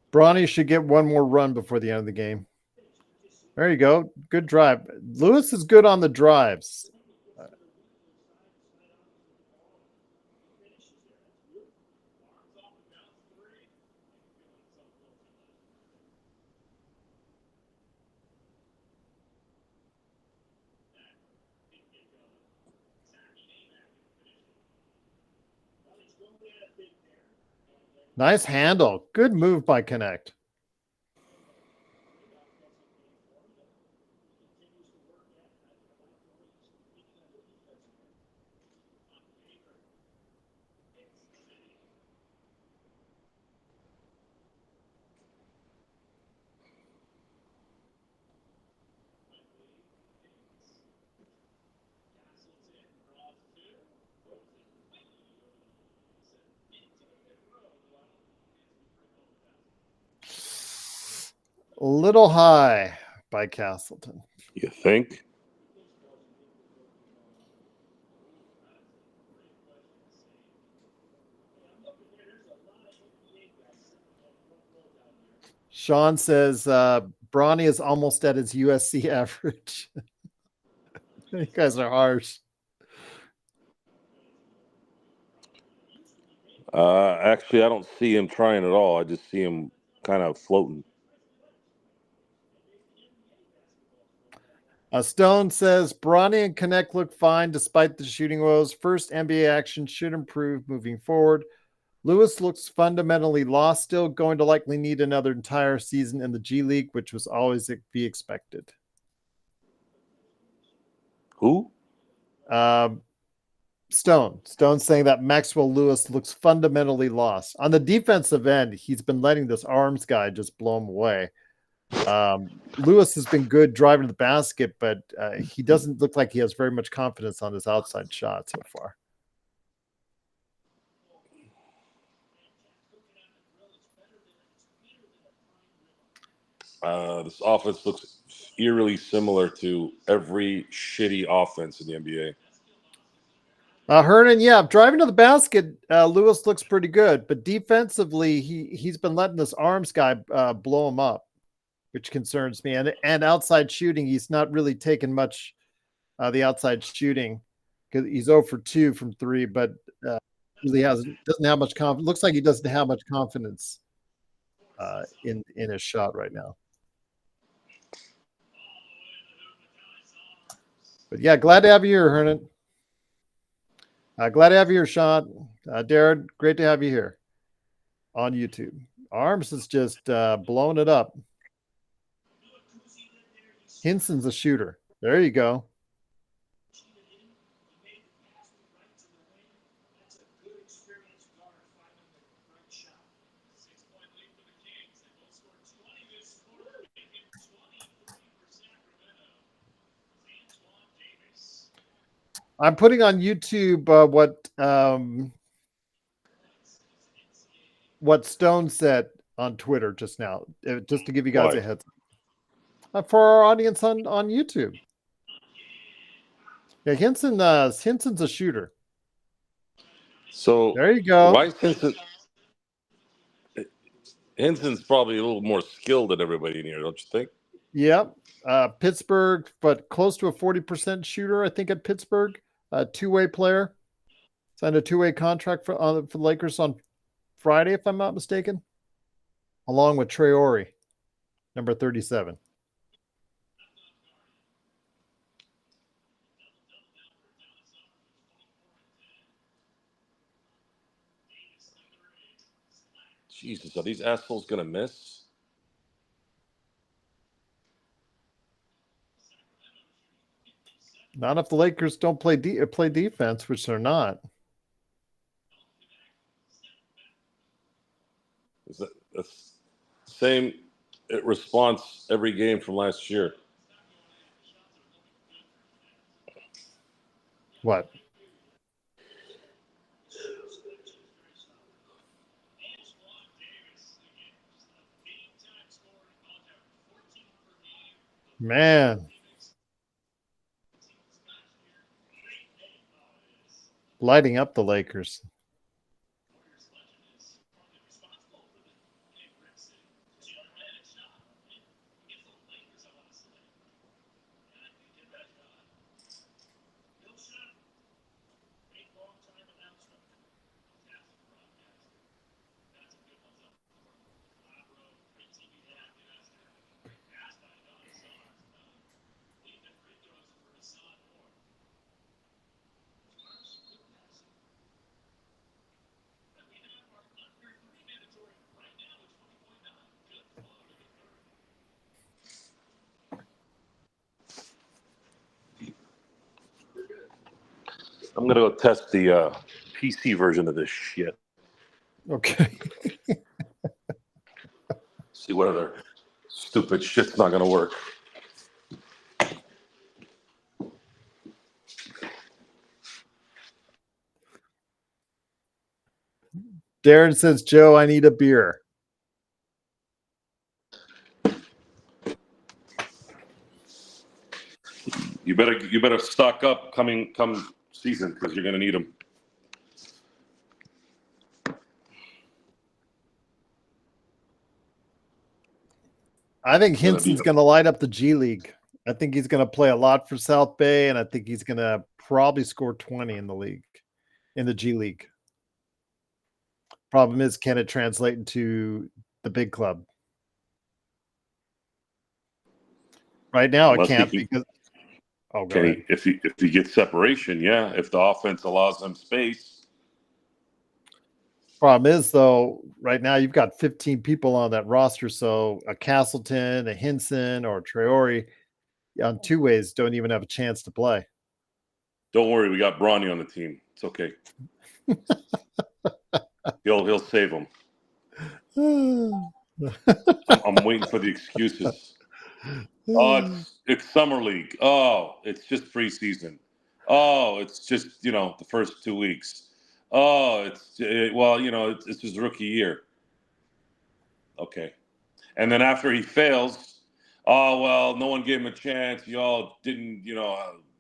Speaker 1: Bronny should get one more run before the end of the game. There you go. Good drive. Lewis is good on the drives. Nice handle. Good move by Connect. A little high by Castleton.
Speaker 2: You think?
Speaker 1: Sean says Bronny is almost at his USC average. You guys are harsh.
Speaker 2: Actually, I don't see him trying at all. I just see him kind of floating.
Speaker 1: Stone says Bronny and Connect look fine despite the shooting woes. First NBA action should improve moving forward. Lewis looks fundamentally lost still, going to likely need another entire season in the G League, which was always to be expected.
Speaker 2: Who?
Speaker 1: Stone saying that Maxwell Lewis looks fundamentally lost. On the defensive end, he's been letting this Arms guy just blow him away. Lewis has been good driving to the basket, but he doesn't look like he has very much confidence on his outside shot so far.
Speaker 2: This offense looks eerily similar to every shitty offense in the NBA.
Speaker 1: Hernan, yeah, driving to the basket, Lewis looks pretty good, but defensively, he's been letting this Arms guy blow him up, which concerns me. And outside shooting, he's not really taken much the outside shooting because he's 0 for 2 from 3, but really doesn't have much confidence. Looks like he doesn't have much confidence in his shot right now. But yeah, glad to have you here, Hernan. Glad to have you here, Sean. Darren, great to have you here on YouTube. Arms is just blowing it up. Hinson's a shooter. There you go. I'm putting on YouTube what Stone said on Twitter just now, just to give you guys
Speaker 2: Why?
Speaker 1: a heads up for our audience on YouTube. Yeah, Hinson's a shooter.
Speaker 2: So
Speaker 1: There you go.
Speaker 2: why Henson's probably a little more skilled than everybody in here, don't you think?
Speaker 1: Yep. Pittsburgh, but close to a 40% shooter, I think, at Pittsburgh. Two-way player. Signed a two-way contract for the Lakers on Friday, if I'm not mistaken, along with Traore, number 37.
Speaker 2: Jesus, are these assholes gonna miss?
Speaker 1: Not if the Lakers don't play defense, which they're not.
Speaker 2: Is that the same response every game from last year?
Speaker 1: What? Man. Lighting up the Lakers.
Speaker 2: I'm gonna go test the PC version of this shit.
Speaker 1: Okay.
Speaker 2: See what other stupid shit's not gonna work.
Speaker 1: Darren says, Joe, I need a beer.
Speaker 2: You better stock up come season because you're gonna need them.
Speaker 1: I think Hinson's going to light up the G League. I think he's going to play a lot for South Bay, and I think he's going to probably score 20 in the league, in the G League. Problem is, can it translate into the big club? Right now, it can't because. Oh, go ahead.
Speaker 2: If he gets separation, yeah. If the offense allows him space.
Speaker 1: Problem is, though, right now you've got 15 people on that roster, so a Castleton, a Hinson, or a Traore on two ways don't even have a chance to play.
Speaker 2: Don't worry, we got Bronny on the team. It's okay. He'll save him. I'm waiting for the excuses. Oh, it's summer league. Oh, it's just preseason. Oh, it's just the first 2 weeks. Oh, it's his rookie year. Okay, and then after he fails, oh well, no one gave him a chance. Y'all didn't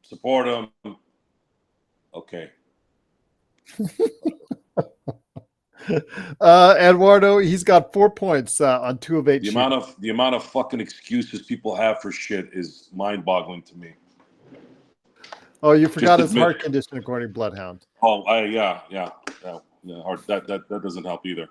Speaker 2: support him. Okay.
Speaker 1: Eduardo, he's got 4 points on 2 of 8.
Speaker 2: The amount of fucking excuses people have for shit is mind-boggling to me.
Speaker 1: Oh, you forgot his heart condition, according to Bloodhound.
Speaker 2: Oh, yeah. That doesn't help either.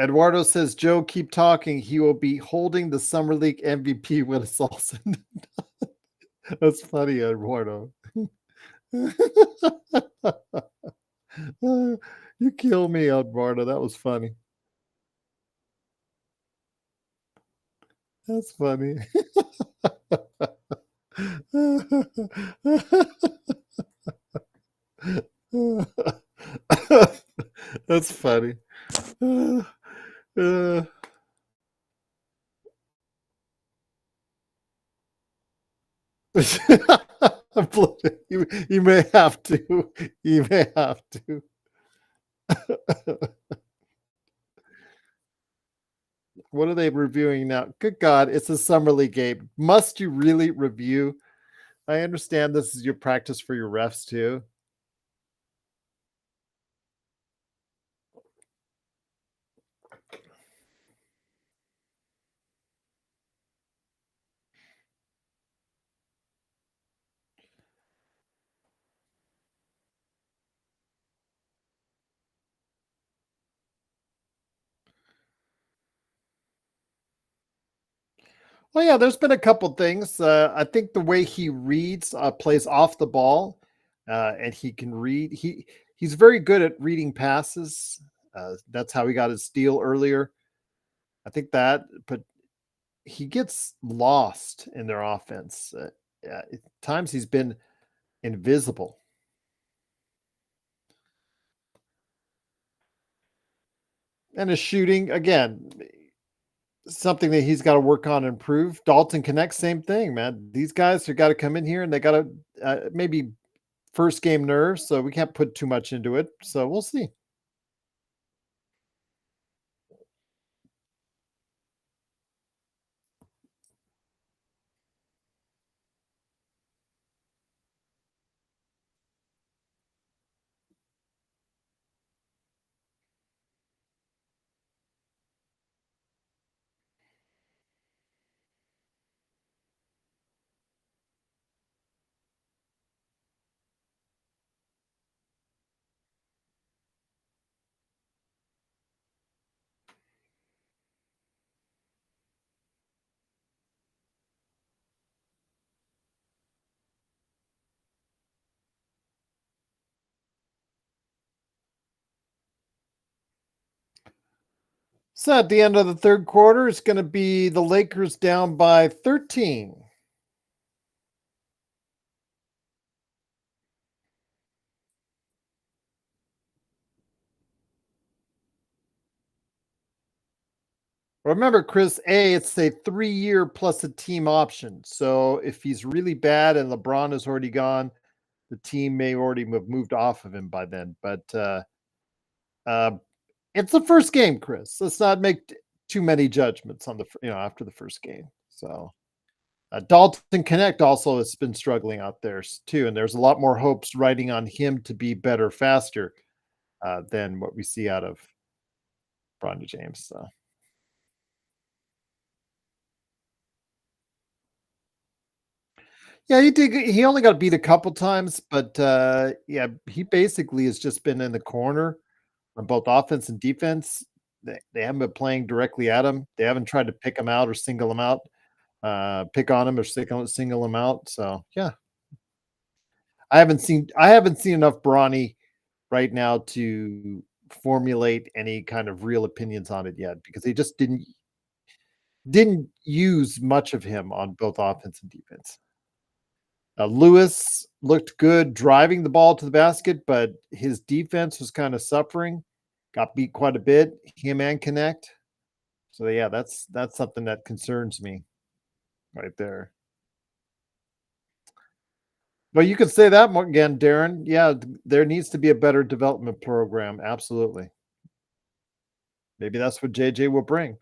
Speaker 1: Eduardo says, Joe, keep talking. He will be holding the Summer League MVP when it's all said and done. That's funny, Eduardo. You kill me, Eduardo. That was funny. That's funny. That's funny. Uh, you may have to. You may have to. What are they reviewing now? Good God, it's a summer league game. Must you really review? I understand this is your practice for your refs too. Well, yeah, there's been a couple things. I think the way he reads, plays off the ball, and he can read. He's very good at reading passes. That's how he got his steal earlier. I think that, but he gets lost in their offense. Yeah, at times he's been invisible. And his shooting, again, something that he's got to work on and improve. Dalton Connect, same thing, man. These guys have got to come in here and they got to maybe first game nerves, so we can't put too much into it. So we'll see. So at the end of the third quarter, it's going to be the Lakers down by 13. Remember, Chris, it's a 3-year plus a team option. So if he's really bad and LeBron is already gone, the team may already have moved off of him by then. But uh, it's the first game, Chris. Let's not make too many judgments on after the first game. So Dalton Connect also has been struggling out there too, and there's a lot more hopes riding on him to be better faster than what we see out of Bronny James. So. Yeah, he did. He only got beat a couple times, but yeah, he basically has just been in the corner on both offense and defense. They haven't been playing directly at him. They haven't tried to pick him out or single him out, pick on him or single him out. So yeah, I haven't seen enough Bronny right now to formulate any kind of real opinions on it yet because they just didn't use much of him on both offense and defense. Lewis looked good driving the ball to the basket, but his defense was kind of suffering. Got beat quite a bit. Him and Connect. So yeah, that's something that concerns me right there. But you could say that more again, Darren. Yeah, there needs to be a better development program. Absolutely. Maybe that's what JJ will bring.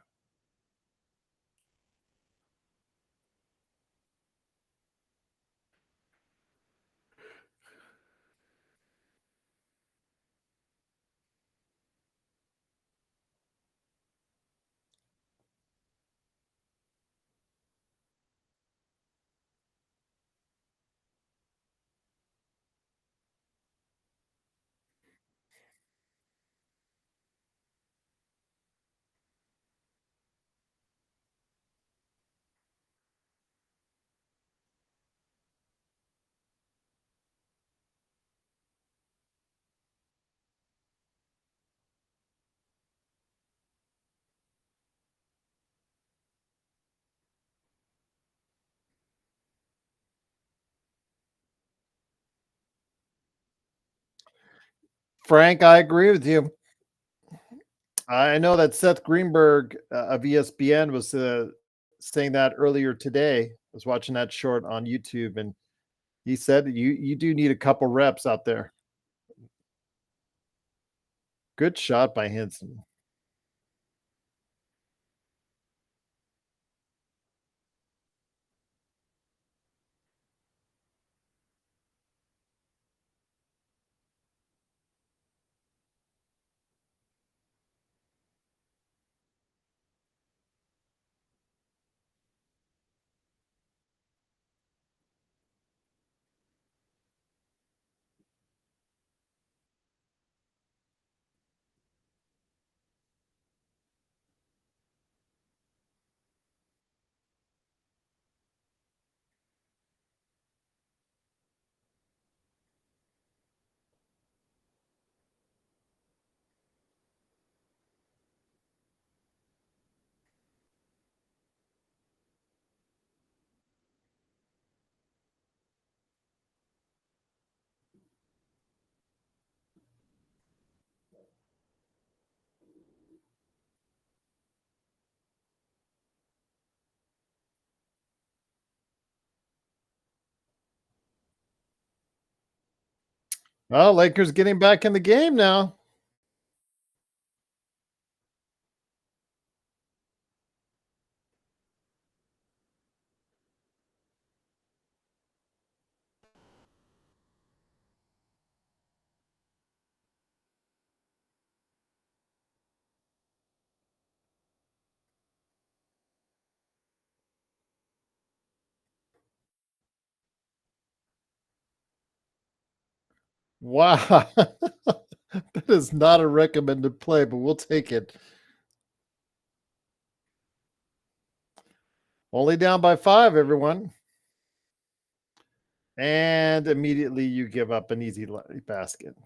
Speaker 1: Frank, I agree with you. I know that Seth Greenberg of ESPN was saying that earlier today. I was watching that short on YouTube, and he said you do need a couple reps out there. Good shot by Henson. Well, Lakers getting back in the game now. Wow. That is not a recommended play, but we'll take it. Only down by 5, everyone. And immediately you give up an easy basket.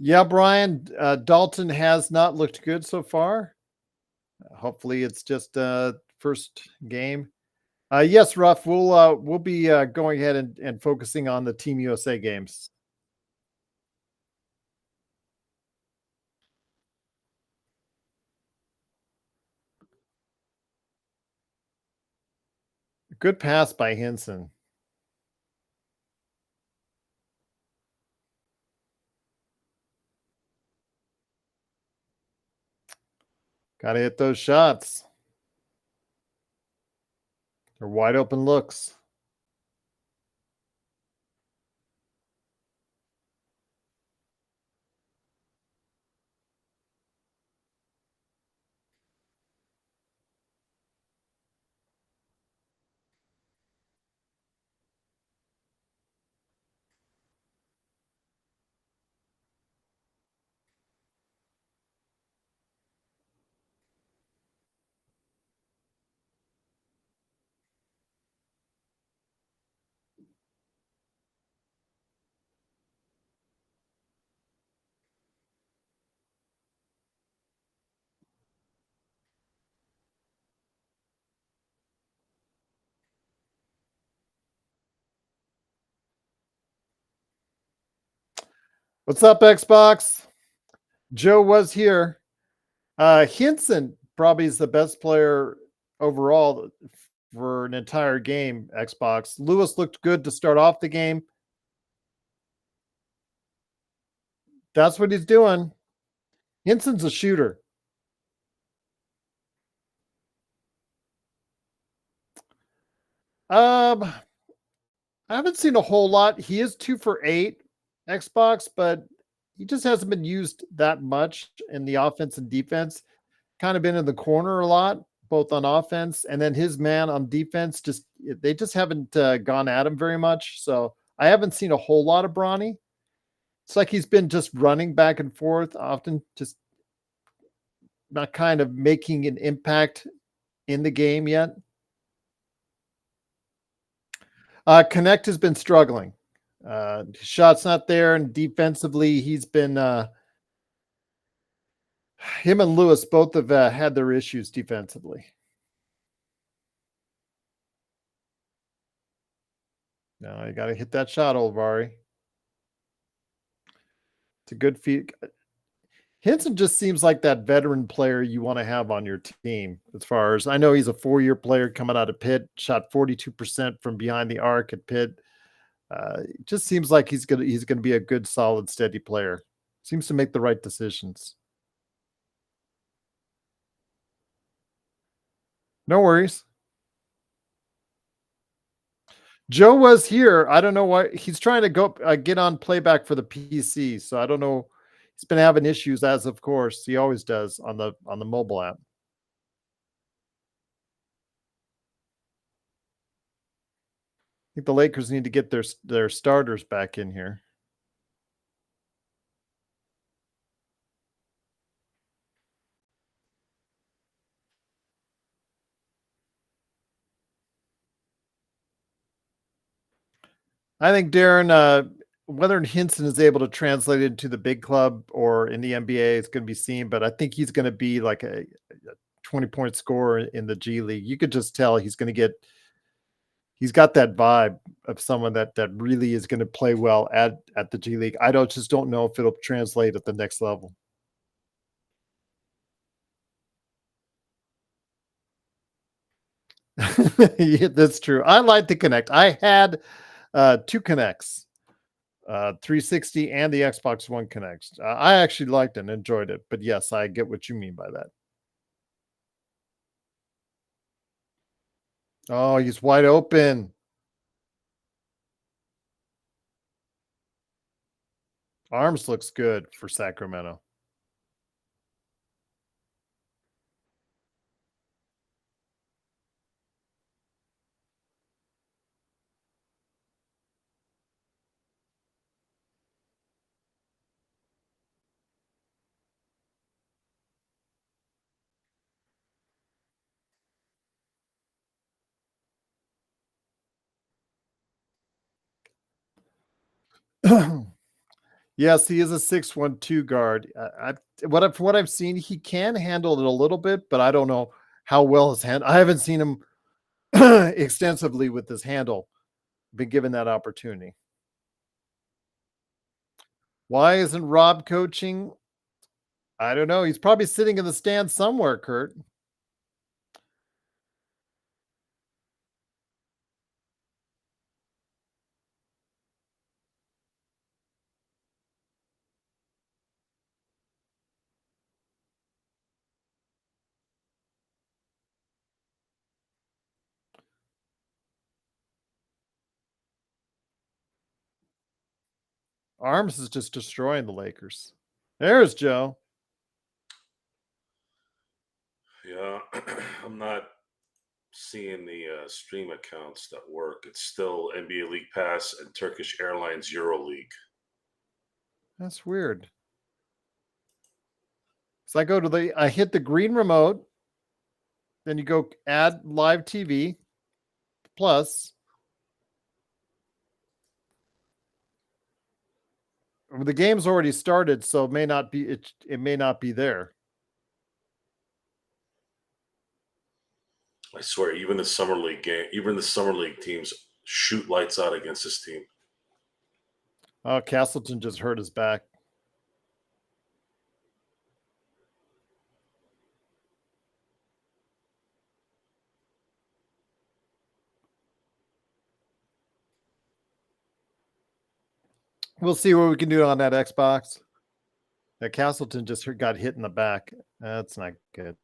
Speaker 1: Yeah, Brian, Dalton has not looked good so far. Hopefully it's just first game. Yes, Ruff, we'll be going ahead and focusing on the Team USA games. Good pass by Henson. Got to hit those shots. They're wide open looks. What's up, Xbox? Joe was here. Hinson probably is the best player overall for an entire game, Xbox. Lewis looked good to start off the game. That's what he's doing. Hinson's a shooter. I haven't seen a whole lot. He is 2 for 8 Xbox, but he just hasn't been used that much in the offense and defense. Kind of been in the corner a lot, both on offense and then his man on defense. They just haven't gone at him very much. So I haven't seen a whole lot of Bronny. It's like he's been just running back and forth, often just not kind of making an impact in the game yet. Connect has been struggling. Shot's not there, and defensively, he's been. Him and Lewis both have had their issues defensively. Now you got to hit that shot, Olvari. It's a good feed. Hinson just seems like that veteran player you want to have on your team. As far as I know, he's a 4-year player coming out of Pitt, shot 42% from behind the arc at Pitt. It just seems like he's gonna be a good, solid, steady player. Seems to make the right decisions. No worries. Joe was here. I don't know why he's trying to go get on playback for the PC. So I don't know. He's been having issues, as of course he always does on the mobile app. I think the Lakers need to get their starters back in here. I think Darren, whether Hinson is able to translate it into the big club or in the NBA, it's going to be seen. But I think he's going to be like a 20-point scorer in the G League. You could just tell he's going to get. He's got that vibe of someone that really is going to play well at the G League. I just don't know if it'll translate at the next level. Yeah, that's true. I like to connect. I had 2 connects, 360 and the Xbox One connects. I actually liked it and enjoyed it. But yes, I get what you mean by that. Oh, he's wide open. Arms looks good for Sacramento. Yes, he is a 6'1" guard. What I've seen, he can handle it a little bit, but I don't know how well his hand. I haven't seen him extensively with his handle. Been given that opportunity. Why isn't Rob coaching? I don't know. He's probably sitting in the stands somewhere, Kurt. Arms is just destroying the Lakers. There's Joe.
Speaker 2: Yeah, I'm not seeing the stream accounts that work. It's still NBA League Pass and Turkish Airlines EuroLeague.
Speaker 1: That's weird. So I hit the green remote, then you go add live TV plus. The game's already started, so it may not be there.
Speaker 2: I swear, even the summer league teams shoot lights out against this team.
Speaker 1: Oh, Castleton just hurt his back. We'll see what we can do on that Xbox. That Castleton just got hit in the back. That's not good.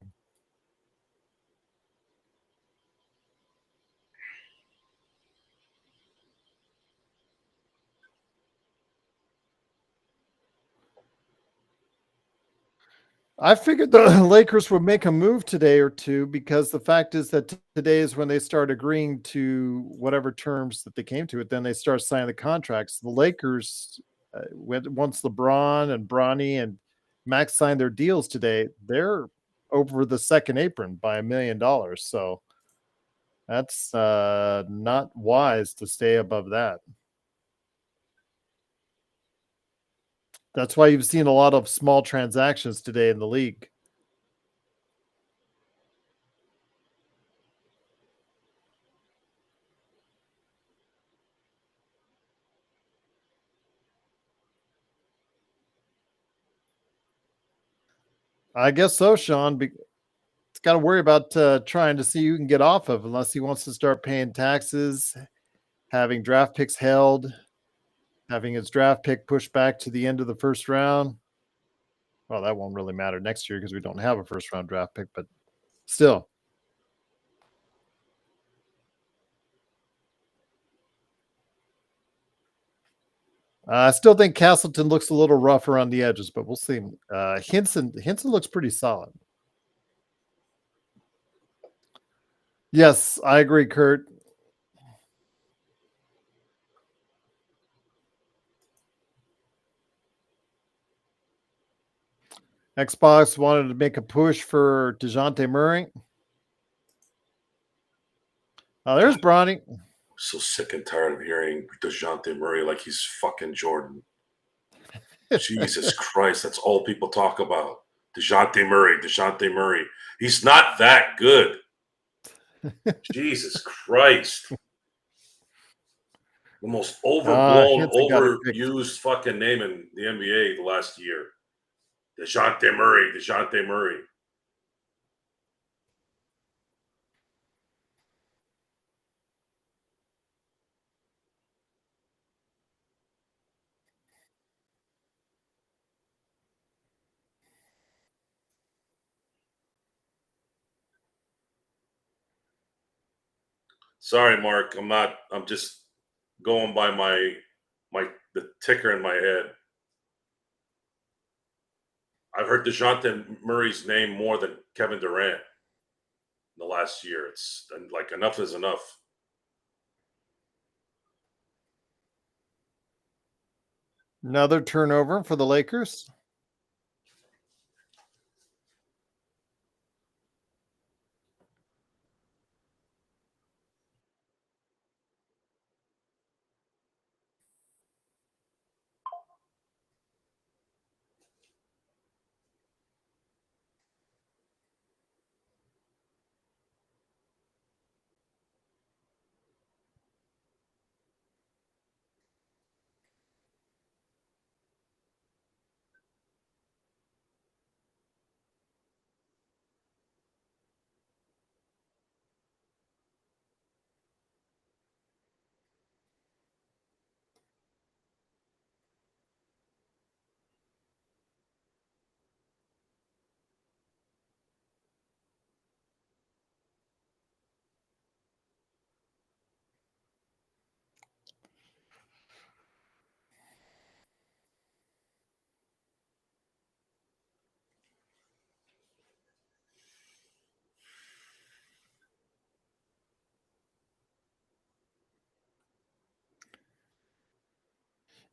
Speaker 1: I figured the Lakers would make a move today or two because the fact is that today is when they start agreeing to whatever terms that they came to it. Then they start signing the contracts. The Lakers, once LeBron and Bronny and Max signed their deals today, they're over the second apron by $1 million. So that's not wise to stay above that. That's why you've seen a lot of small transactions today in the league. I guess so, Sean. It's got to worry about trying to see who can get off of, unless he wants to start paying taxes, having draft picks held, having his draft pick pushed back to the end of the first round. Well, that won't really matter next year because we don't have a first round draft pick, but still. I still think Castleton looks a little rough around the edges, but we'll see. Hinson looks pretty solid. Yes, I agree, Kurt. Xbox wanted to make a push for DeJounte Murray. Oh, there's Bronny.
Speaker 3: So sick and tired of hearing DeJounte Murray like he's fucking Jordan. Jesus Christ, that's all people talk about. DeJounte Murray. He's not that good. Jesus Christ. The most overblown, overused fucking name in the NBA the last year. DeJounte Murray. Sorry, Mark. I'm just going by the ticker in my head. I've heard DeJounte Murray's name more than Kevin Durant in the last year. It's like enough is enough.
Speaker 1: Another turnover for the Lakers.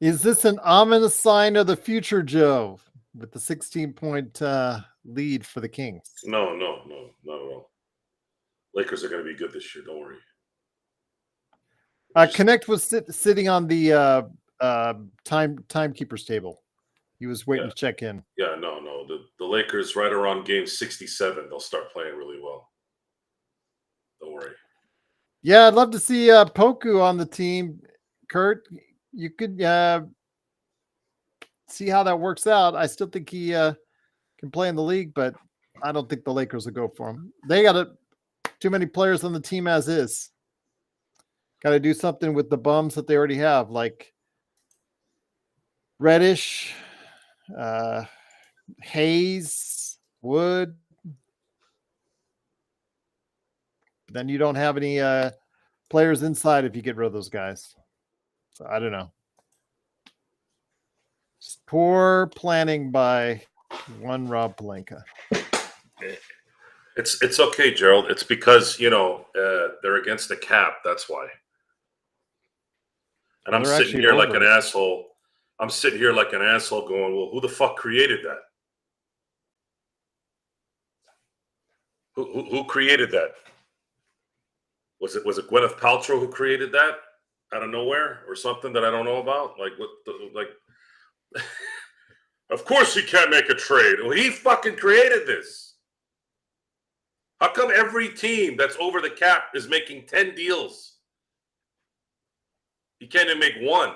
Speaker 1: Is this an ominous sign of the future, Joe, with the 16-point lead for the Kings?
Speaker 3: No, not at all. Lakers are going to be good this year. Don't worry.
Speaker 1: Connect was sitting on the timekeeper's table. He was waiting to check in.
Speaker 3: Yeah, no. The Lakers right around game 67, they'll start playing really well. Don't worry.
Speaker 1: Yeah, I'd love to see Poku on the team. Kurt, you could see how that works out. I still think he can play in the league, but I don't think the Lakers will go for him. They got too many players on the team as is. Got to do something with the bums that they already have, like Reddish, Hayes, Wood. Then you don't have any players inside if you get rid of those guys. So I don't know. Just poor planning by one Rob Pelinka.
Speaker 3: It's okay, Gerald. It's because they're against the cap. That's why. And
Speaker 1: Well,
Speaker 3: I'm
Speaker 1: they're
Speaker 3: sitting
Speaker 1: actually
Speaker 3: here like
Speaker 1: over
Speaker 3: an
Speaker 1: it.
Speaker 3: asshole. I'm sitting here like an asshole going, well, who the fuck created that? Who created that? Was it Gwyneth Paltrow who created that out of nowhere or something that I don't know about? Of course he can't make a trade. Well, he fucking created this. How come every team that's over the cap is making 10 deals? He can't even make one.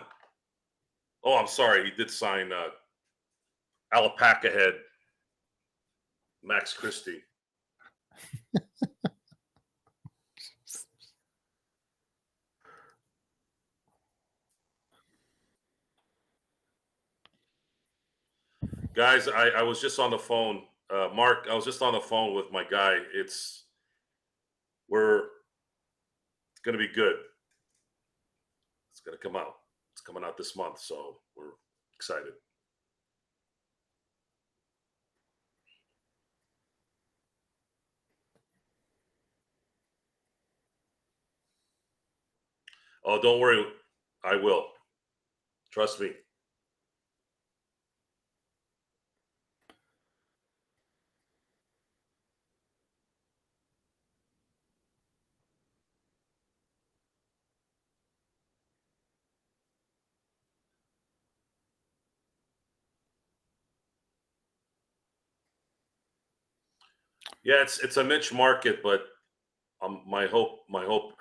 Speaker 3: Oh, I'm sorry. He did sign Alpaca Head Max Christie. Guys, I was just on the phone. Mark, I was just on the phone with my guy. It's going to be good. It's going to come out. It's coming out this month, so we're excited. Oh, don't worry. I will. Trust me. Yeah, it's a niche market, but my hope my hope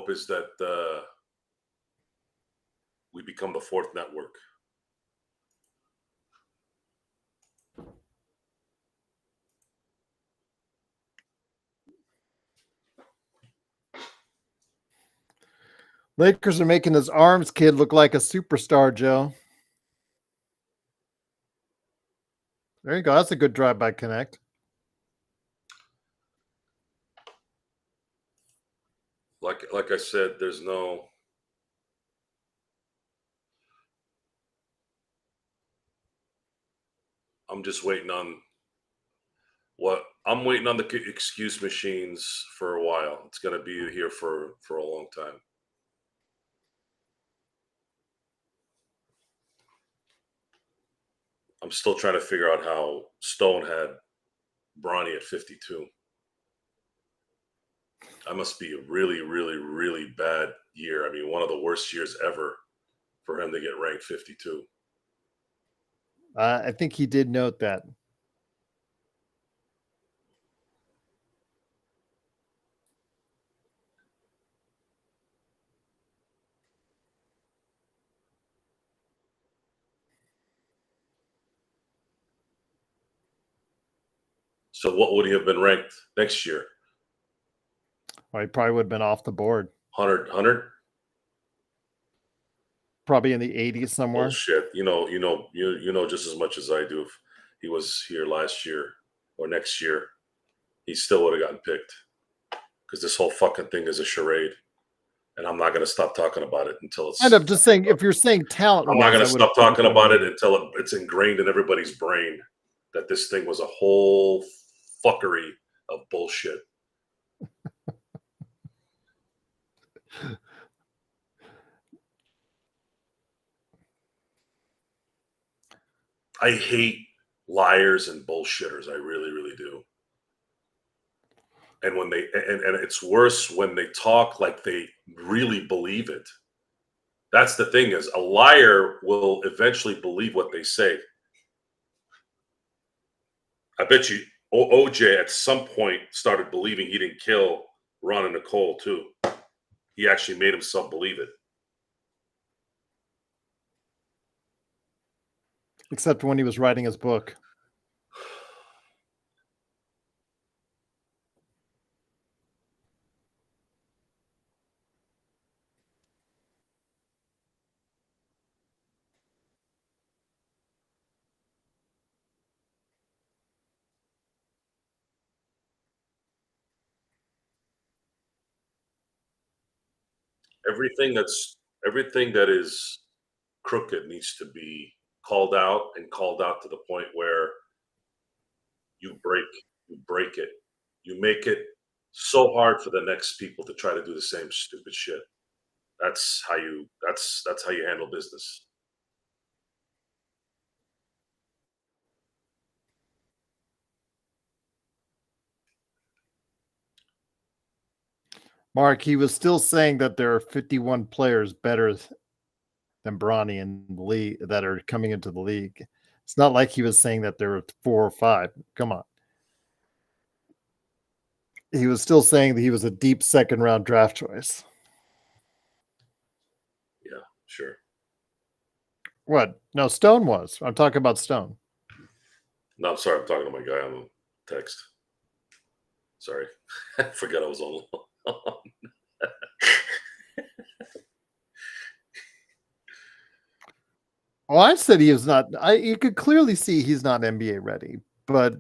Speaker 3: is that we become the fourth network.
Speaker 1: Lakers are making this Arms kid look like a superstar, Joe. There you go. That's a good drive-by connect.
Speaker 3: Like I said, there's no. I'm just waiting on I'm waiting on the excuse machines for a while. It's going to be here for a long time. I'm still trying to figure out how Stone had Bronny at 52. That must be a really, really, really bad year. I mean, one of the worst years ever for him to get ranked 52.
Speaker 1: I think he did note that.
Speaker 3: So what would he have been ranked next year?
Speaker 1: Well, he probably would have been off the board.
Speaker 3: 100?
Speaker 1: Probably in the 80s somewhere.
Speaker 3: Bullshit. You know just as much as I do. If he was here last year or next year, he still would have gotten picked. Because this whole fucking thing is a charade. And I'm not going to stop talking about it until it's.
Speaker 1: And I'm just saying, if you're saying talent,
Speaker 3: I'm not going to stop talking about it until it's ingrained in everybody's brain that this thing was a whole fuckery of bullshit. I hate liars and bullshitters. I really, really do. And when they and it's worse when they talk like they really believe it. That's the thing, is a liar will eventually believe what they say. I bet you OJ at some point started believing he didn't kill Ron and Nicole too. He actually made himself believe it.
Speaker 1: Except when he was writing his book.
Speaker 3: everything that is crooked needs to be called out to the point where you break it. You make it so hard for the next people to try to do the same stupid shit. That's how you handle business.
Speaker 1: Mark, he was still saying that there are 51 players better than Bronny in the league that are coming into the league. It's not like he was saying that there were 4 or 5. Come on. He was still saying that he was a deep second round draft choice.
Speaker 3: Yeah, sure.
Speaker 1: What? No, Stone was. I'm talking about Stone.
Speaker 3: No, I'm sorry. I'm talking to my guy on the text. Sorry. I forgot I was on.
Speaker 1: Well, I said he was not. You could clearly see he's not NBA ready. But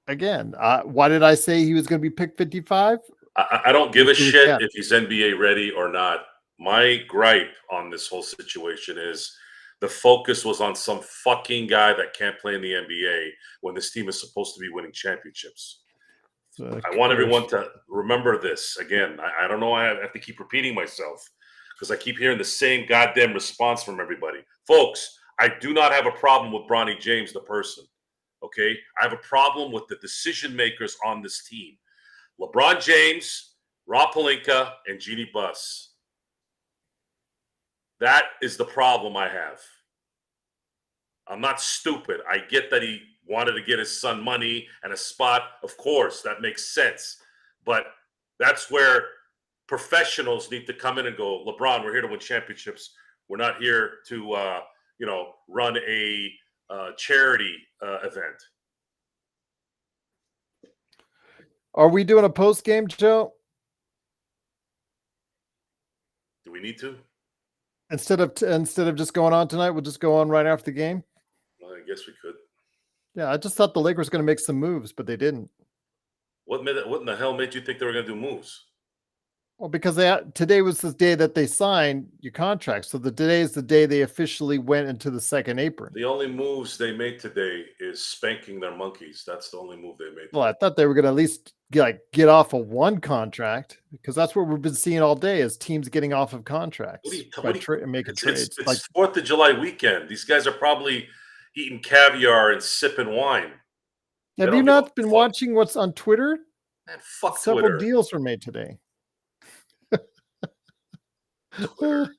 Speaker 1: again, why did I say he was going to be picked 55?
Speaker 3: I don't give a shit if he's NBA ready or not. My gripe on this whole situation is the focus was on some fucking guy that can't play in the NBA when this team is supposed to be winning championships. I want everyone to remember this. Again, I don't know. I have to keep repeating myself because I keep hearing the same goddamn response from everybody. Folks, I do not have a problem with Bronny James, the person. Okay? I have a problem with the decision makers on this team. LeBron James, Rob Pelinka, and Jeannie Buss. That is the problem I have. I'm not stupid. I get that he wanted to get his son money and a spot. Of course, that makes sense. But that's where professionals need to come in and go, LeBron, we're here to win championships. We're not here to, run a charity event.
Speaker 1: Are we doing a post game, Joe?
Speaker 3: Do we need to?
Speaker 1: Instead of just going on tonight, we'll just go on right after the game.
Speaker 3: Well, I guess we could.
Speaker 1: Yeah, I just thought the Lakers were going to make some moves, but they didn't.
Speaker 3: What in the hell made you think they were going to do moves?
Speaker 1: Well, because today was the day that they signed your contract. So today is the day they officially went into the second apron.
Speaker 3: The only moves they made today is spanking their monkeys. That's the only move they made.
Speaker 1: Well, I thought they were going to at least get off of one contract because that's what we've been seeing all day is teams getting off of contracts making trades.
Speaker 3: It's 4th of July weekend. These guys are probably eating caviar and sipping wine.
Speaker 1: Have you not been watching what's on Twitter?
Speaker 3: Man, fuck
Speaker 1: Several
Speaker 3: Twitter.
Speaker 1: deals were made today.
Speaker 3: Twitter.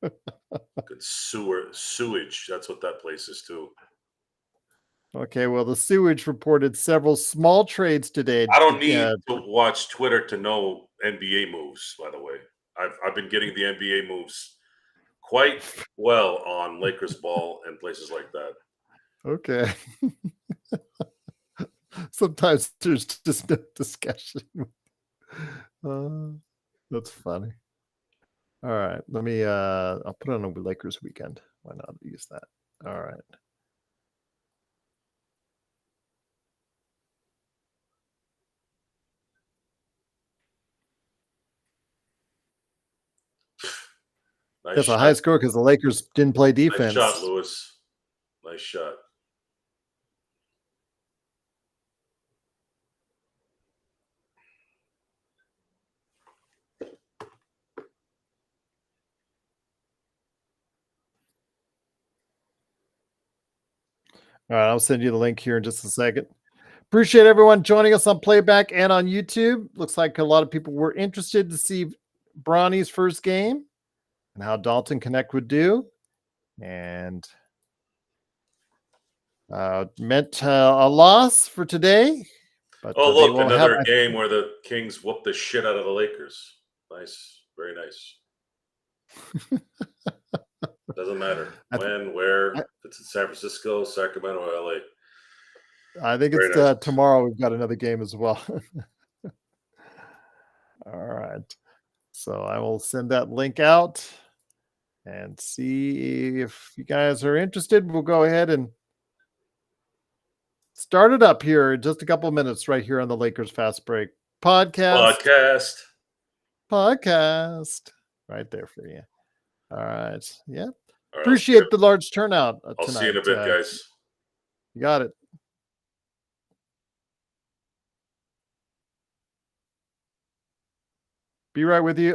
Speaker 3: Good sewage. That's what that place is too.
Speaker 1: Okay, well, the sewage reported several small trades today.
Speaker 3: I don't need to watch Twitter to know NBA moves, by the way. I've been getting the NBA moves quite well on Lakers ball and places like that.
Speaker 1: Okay. Sometimes there's just no discussion. That's funny. All right, let me I'll put on a Lakers weekend. Why not use that? All right. That's a high score because the Lakers didn't play defense.
Speaker 3: Nice shot, Lewis. Nice shot.
Speaker 1: All right, I'll send you the link here in just a second. Appreciate everyone joining us on playback and on YouTube. Looks like a lot of people were interested to see Bronny's first game and how Dalton Connect would do. And meant a loss for today. But
Speaker 3: look, another game where the Kings whooped the shit out of the Lakers. Nice. Very nice. Doesn't matter when, where. If it's in San Francisco, Sacramento, or LA.
Speaker 1: I think it's nice. Tomorrow we've got another game as well. All right. So I will send that link out and see if you guys are interested. We'll go ahead and start it up here in just a couple of minutes right here on the Lakers Fast Break podcast. podcast right there for you. All right. Yeah.
Speaker 3: All right,
Speaker 1: Appreciate the large turnout tonight.
Speaker 3: I'll see you in a bit, guys.
Speaker 1: You got it. Be right with you.